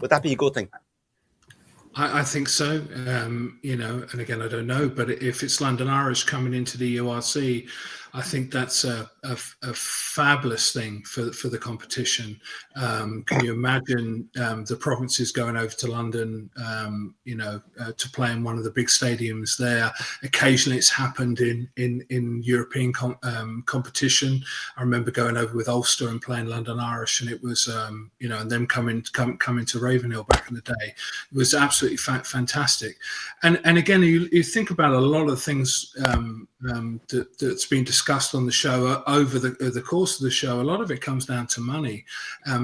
would that be a good thing?
I think so. And again, I don't know, but if it's London Irish coming into the URC, I think that's a fabulous thing for the competition. Can you imagine the provinces going over to London, to play in one of the big stadiums there? Occasionally, it's happened in European competition. I remember going over with Ulster and playing London Irish, and it was and them coming to Ravenhill back in the day. It was absolutely fantastic. And again, you think about a lot of things that's been discussed on the show over the course of the show. A lot of it comes down to money.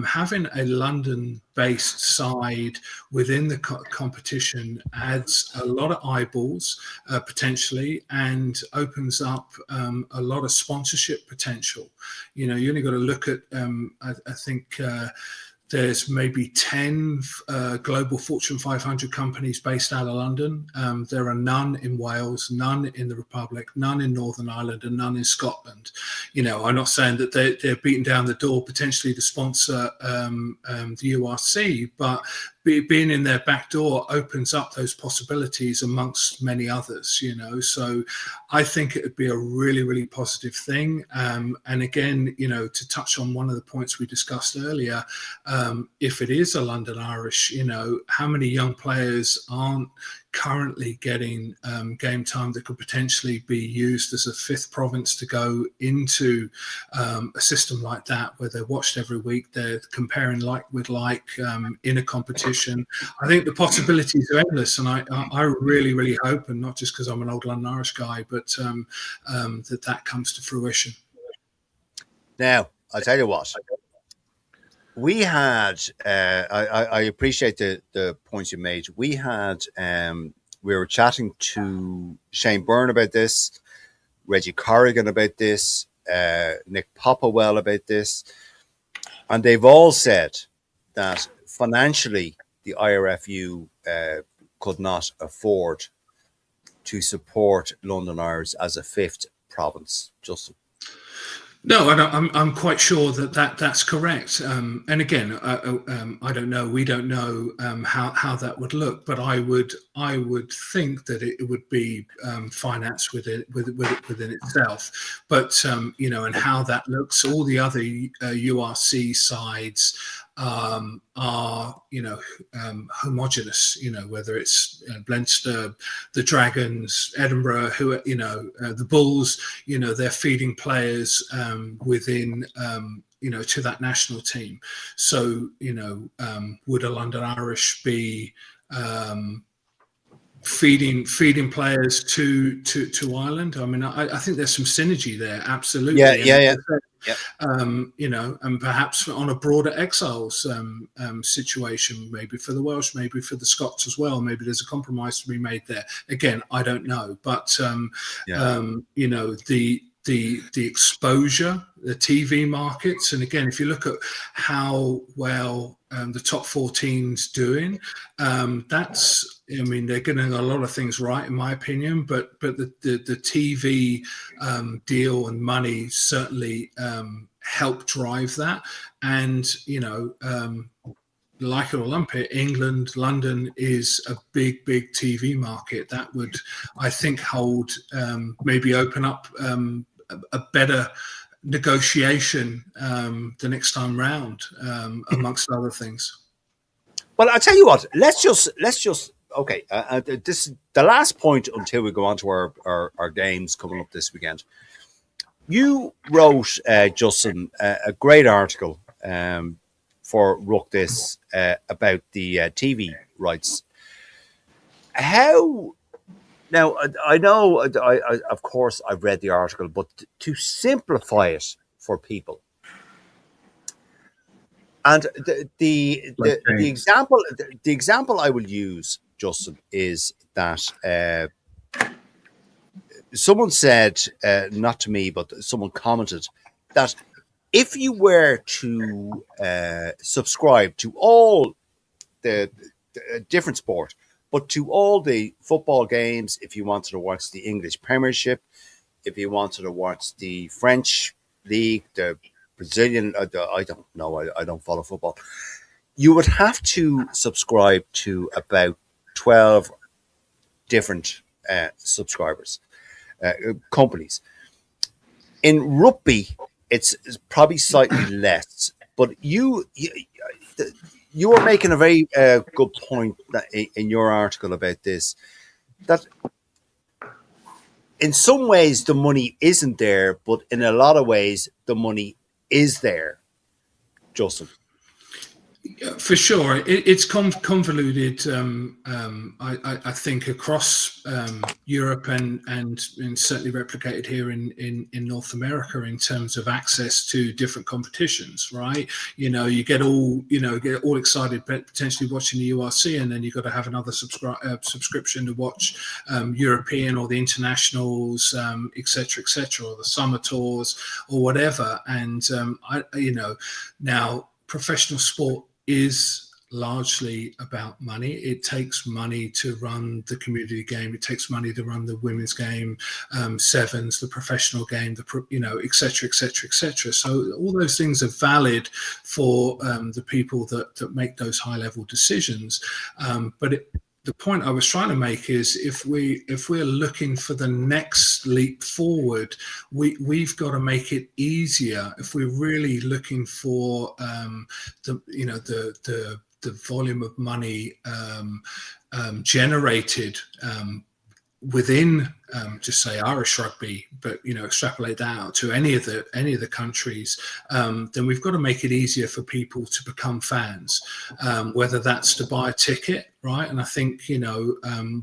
Having a London-based side within the competition adds a lot of eyeballs potentially, and opens up a lot of sponsorship potential. You only got to look at I think there's maybe 10 global Fortune 500 companies based out of London. There are none in Wales, none in the Republic, none in Northern Ireland, and none in Scotland. I'm not saying that they're beating down the door potentially to sponsor the URC, but being in their back door opens up those possibilities amongst many others, So I think it would be a really, really positive thing. And again, to touch on one of the points we discussed earlier, if it is a London Irish, how many young players aren't currently getting game time that could potentially be used as a fifth province to go into a system like that, where they're watched every week, they're comparing like with like in a competition. I think the possibilities are endless, and I really, really hope, and not just because I'm an old London Irish guy, but that comes to fruition.
Now, I'll tell you what. We had, I appreciate the points you made. We had, we were chatting to Shane Byrne about this, Reggie Corrigan about this, Nick Popplewell about this, and they've all said that financially the IRFU could not afford to support London Irish as a fifth province. Justin.
No, I'm quite sure that's correct. And again, I don't know. We don't know how that would look, but I would think that it would be financed within itself. But and how that looks, all the other URC sides are homogenous. Whether it's Leinster, the Dragons, Edinburgh, who the Bulls. They're feeding players within to that national team. So would a London Irish be feeding players to Ireland? I mean, I think there's some synergy there. Absolutely.
Yeah.
And perhaps on a broader exiles situation, maybe for the Welsh, maybe for the Scots as well. Maybe there's a compromise to be made there. Again, I don't know, but the exposure, the TV markets, and again, if you look at how well the top 14's doing, they're getting a lot of things right, in my opinion. But the TV deal and money certainly help drive that, and like it or lump it, England, London is a big TV market that would, I think, hold maybe open up a better negotiation the next time round, amongst other things.
Well, I'll tell you what. Let's just okay. This is the last point until we go on to our games coming up this weekend. You wrote, Justin, a great article for Ruck This about the TV rights. How? Now, I know, of course, I've read the article, but to simplify it for people, and the example I will use, Justin, is that someone said, not to me, but someone commented that if you were to subscribe to all the different sport, but to all the football games, if you wanted to watch the English Premiership, if you wanted to watch the French League, the Brazilian, I don't know, I don't follow football, you would have to subscribe to about 12 different subscribers, companies. In rugby, it's probably slightly less, but you were making a very good point in your article about this, that in some ways the money isn't there, but in a lot of ways the money is there. Justin.
For sure, it's convoluted. I think across Europe and certainly replicated here in North America in terms of access to different competitions. Right, you get all excited, potentially watching the URC, and then you've got to have another subscription to watch European or the internationals, etc., or the summer tours or whatever. And now professional sport is largely about money. It takes money to run the community game. It takes money to run the women's game, sevens, the professional game, et cetera. So all those things are valid for the people that make those high level decisions. The point I was trying to make is if we're looking for the next leap forward, we've got to make it easier. If we're really looking for the volume of money generated within just say Irish rugby, but extrapolate that out to any of the countries, then we've got to make it easier for people to become fans, whether that's to buy a ticket, right? And I think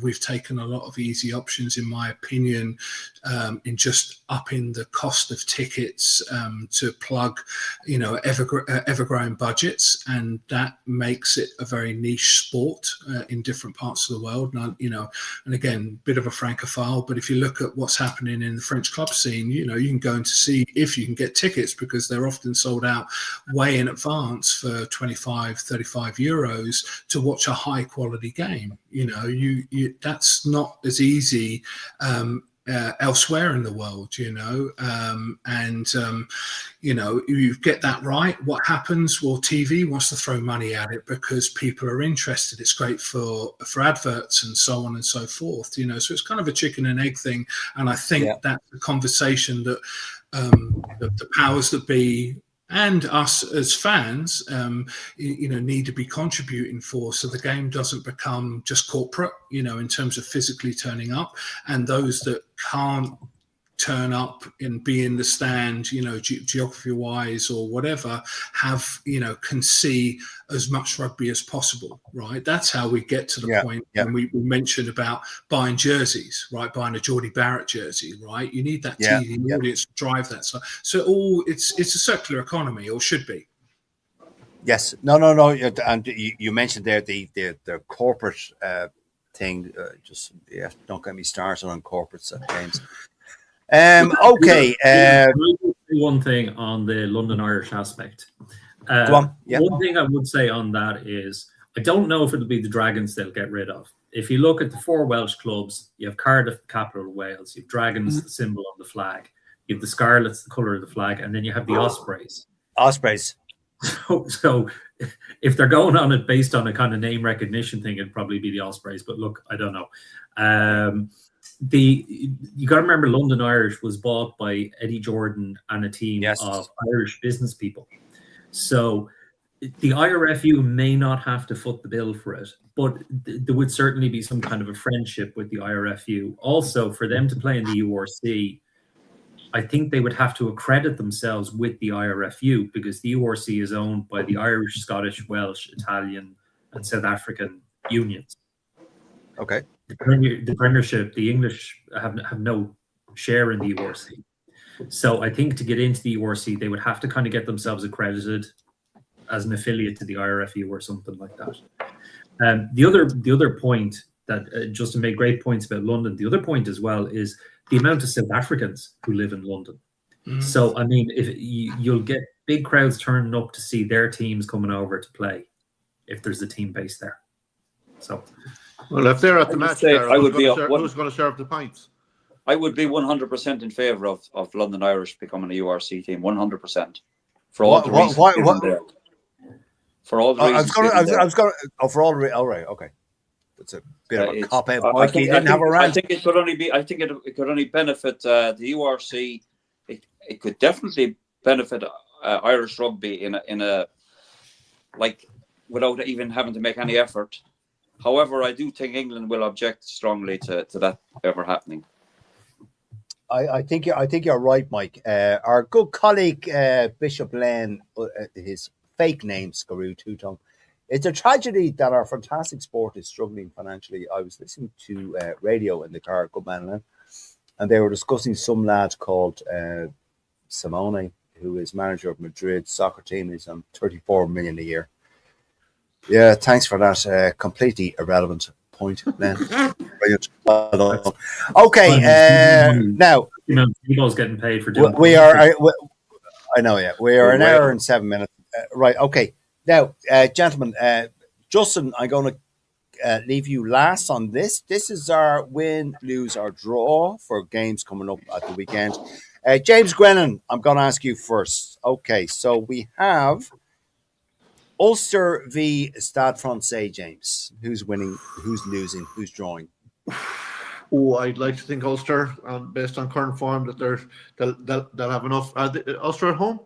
we've taken a lot of easy options, in my opinion, in just upping the cost of tickets to plug ever-growing budgets, and that makes it a very niche sport in different parts of the world. And again, bit of a francophile, but if you look at what's happening in the French club scene, you can go in to see if you can get tickets, because they're often sold out way in advance for 25, 35 euros to watch a high quality game. That's not as easy elsewhere in the world, you get that right. What happens? Well, TV wants to throw money at it because people are interested. It's great for adverts and so on and so forth, so it's kind of a chicken and egg thing. And I think that's the conversation that the powers that be and us as fans, need to be contributing for, so the game doesn't become just corporate, in terms of physically turning up, and those that can't turn up and be in the stand, geography wise or whatever, can see as much rugby as possible, right? That's how we get to the point. And we mentioned about buying jerseys, right? Buying a Geordie Barrett jersey, right? You need that TV audience to drive that. So it's a circular economy, or should be.
Yes. No. And you mentioned there the corporate thing. Don't get me started on corporates at games. Okay.
One thing on the London Irish aspect.
Go on. Yeah.
One thing I would say on that is I don't know if it'll be the Dragons they'll get rid of. If you look at the 4 Welsh clubs, you have Cardiff, the capital of Wales, you have Dragons, the symbol on the flag, you have the Scarlets, the colour of the flag, and then you have the Ospreys.
Ospreys.
So if they're going on it based on a kind of name recognition thing, it'd probably be the Ospreys. But look, I don't know. You got to remember, London Irish was bought by Eddie Jordan and a team of Irish business people. So the IRFU may not have to foot the bill for it, but there would certainly be some kind of a friendship with the IRFU. Also, for them to play in the URC, I think they would have to accredit themselves with the IRFU, because the URC is owned by the Irish, Scottish, Welsh, Italian, and South African unions.
Okay.
The Premiership, the English have no share in the URC. So I think to get into the URC, they would have to kind of get themselves accredited as an affiliate to the IRFU or something like that. The other point that Justin made great points about London. The other point as well is the amount of South Africans who live in London. So, I mean, if you'll get big crowds turning up to see their teams coming over to play if there's a team based there. So,
well, if they're at the match, who's going to serve the pints?
I would be 100% in favour of London Irish becoming a URC team. 100%. For all the reasons. For all the reasons.
All right. Okay. It's a bit of a cop out. I think
it could only be. I think it could only benefit the URC. It could definitely benefit Irish rugby in a like without even having to make any effort. However, I do think England will object strongly to that ever happening.
I think you're right, Mike. Our good colleague Bishop Lane, his fake name Skaroo Two-Tongue. It's a tragedy that our fantastic sport is struggling financially. I was listening to radio in the car, good man, Lynn, and they were discussing some lad called Simone, who is manager of Madrid's soccer team. He's on 34 million a year. Yeah, thanks for that completely irrelevant point, Len. Brilliant. Okay, now
Tebow's getting paid for doing.
We are. I know. Yeah, we are an hour and 7 minutes. Right. Okay. Now, gentlemen, Justin, I'm going to leave you last on this. This is our win, lose, or draw for games coming up at the weekend. James Grennan, I'm going to ask you first. Okay, so we have Ulster v Stade Francais, James. Who's winning? Who's losing? Who's drawing?
Oh, I'd like to think Ulster, based on current form, that they'll have enough. Ulster at home?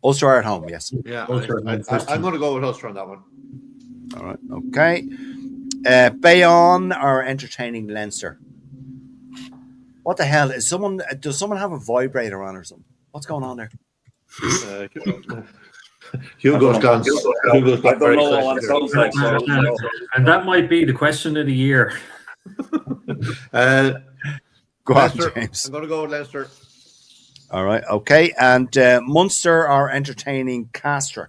Ulster are at home, yes.
Yeah, I'm going to go with Ulster on that one.
All right, okay. Bayonne are entertaining Leinster. What the hell? Does someone have a vibrator on or something? What's going on there?
Hugo's gone. Hugo's
I don't know what it sounds like.
And that might be the question of the year.
Go on, James.
I'm going to go with Leinster.
All right, okay. And Munster are entertaining Castres.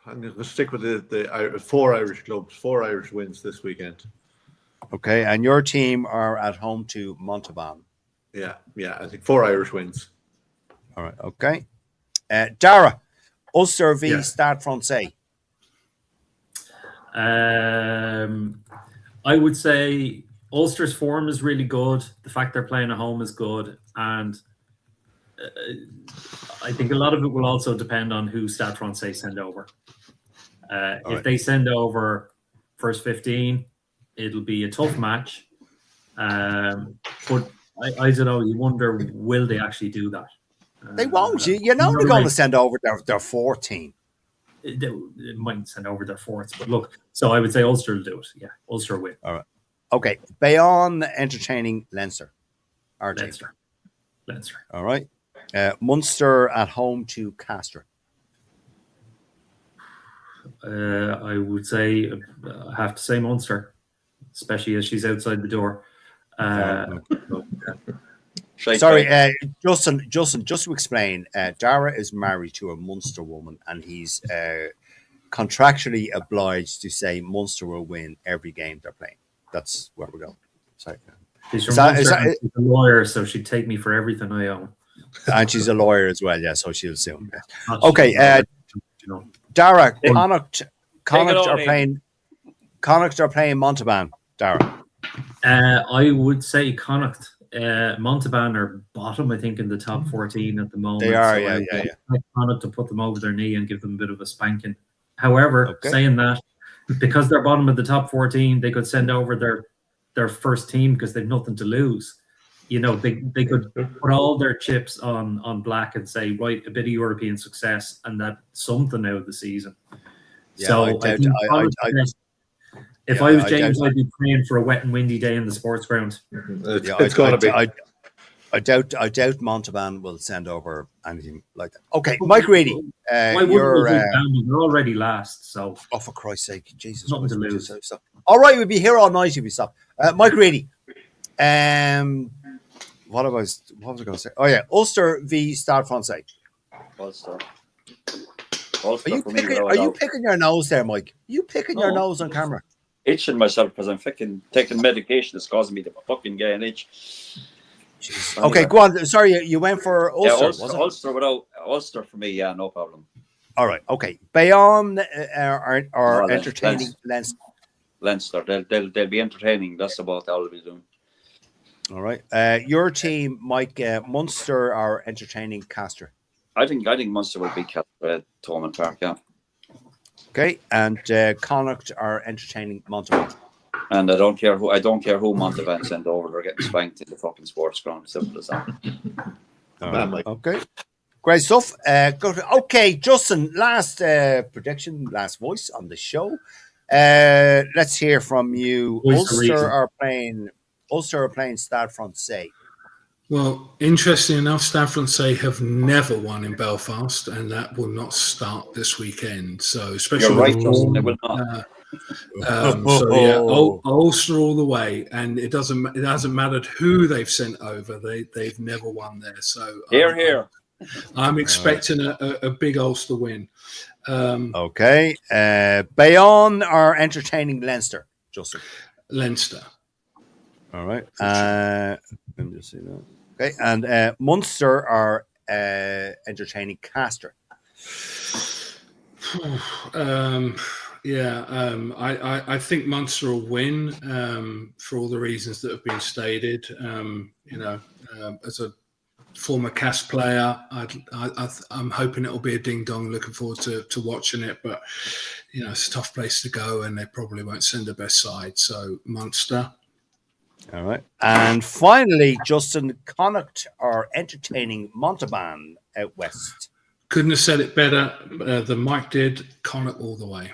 I'm going to stick with the 4 Irish clubs, 4 Irish wins this weekend.
Okay, and your team are at home to Montauban.
Yeah, I think 4 Irish wins.
All right, okay. Dara, Ulster v Stade Francais.
I would say Ulster's form is really good. The fact they're playing at home is good, and I think a lot of it will also depend on who Stade Francais send over. If they send over first 15, it'll be a tough match. But I don't know. You wonder, will they actually do that?
They won't. You know they're going to send over their 14.
They might send over their fourths, but look. So I would say Ulster will do it. Yeah, Ulster will win.
All right. Okay. Bayonne entertaining Leinster.
Leinster.
All right. Munster at home to Castres.
I would say I have to say Munster, especially as she's outside the door.
Sorry, Justin, just to explain, Dara is married to a Munster woman and he's contractually obliged to say Munster will win every game they're playing. That's where we're going. Sorry.
She's a lawyer, so she'd take me for everything I own.
And she's a lawyer as well, yeah, so she'll soon. Okay, Dara, Connacht are playing Montauban. Dara.
I would say Connacht. Montauban are bottom, I think, in the top 14 at the moment.
They are,
so
yeah.
Connacht to put them over their knee and give them a bit of a spanking. However, saying that, because they're bottom of the top 14, they could send over their first team because they've nothing to lose. You know, they could put all their chips on black and say, right, a bit of European success and that something out of the season. Yeah, so if I was James, I'd be praying for a wet and windy day in the sports ground.
It's going to be.
I doubt Montauban will send over anything like that. Okay, Mike Reedy.
They're already last, so.
Oh, for Christ's sake, Jesus!
Nothing to lose.
All right, we'll be here all night if we stop. Mike Reedy. What was I going to say? Oh yeah, Ulster v Stade Francais.
Ulster.
Are you picking your nose there, Mike? Are you picking your nose on camera?
Itching myself because I'm taking medication that's causing me to fucking get an itch. Anyway.
Okay, go on. Sorry, you went for Ulster.
Yeah, Ulster for me. Yeah, no problem.
All right. Okay. Bayonne are entertaining Leinster.
Leinster. They'll be entertaining. That's about all they'll be doing.
All right. Your team, Mike, Munster are entertaining Castres.
I think Munster will beat Castres at Thomond Park. Yeah.
Okay, and Connacht are entertaining Montauban.
And I don't care who Montauban sent over. They're getting spanked in the fucking sports ground. Simple as that.
Okay, great stuff. Okay, Justin. Last prediction, last voice on the show. Let's hear from you. Ulster are playing Stade Francais.
Well, interesting enough, Stade Francais have never won in Belfast, and that will not start this weekend. So, especially
you're right, Justin, they will not.
So yeah, Ulster all the way, and it hasn't mattered who they've sent over. They've never won there. So
here.
I'm expecting a big Ulster win.
Okay, Bayonne are entertaining Leinster. Justin.
Leinster.
All right. Let me just see that. Okay, and Munster are entertaining Castres.
I think Munster will win for all the reasons that have been stated. As a former Castres player, I'm hoping it'll be a ding dong. Looking forward to watching it, but it's a tough place to go, and they probably won't send the best side. So Munster.
All right. And finally, Justin, Connacht are entertaining Montauban out west.
Couldn't have said it better than Mike did. Connacht all the way.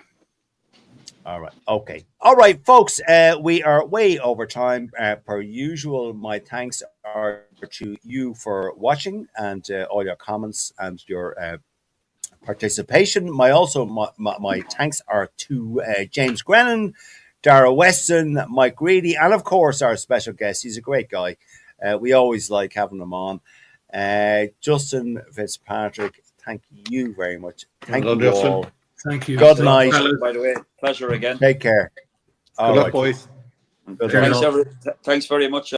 All right. Okay. All right, folks. We are way over time. Per usual, my thanks are to you for watching and all your comments and your participation. My thanks are to James Grennan, Dara Weston, Mike Reedy, and of course our special guest. He's a great guy. We always like having him on. Justin Fitzpatrick, thank you very much. Thank you all.
Thank you.
Good night.
By the way, pleasure again.
Take care.
Good luck, boys.
Thanks very much.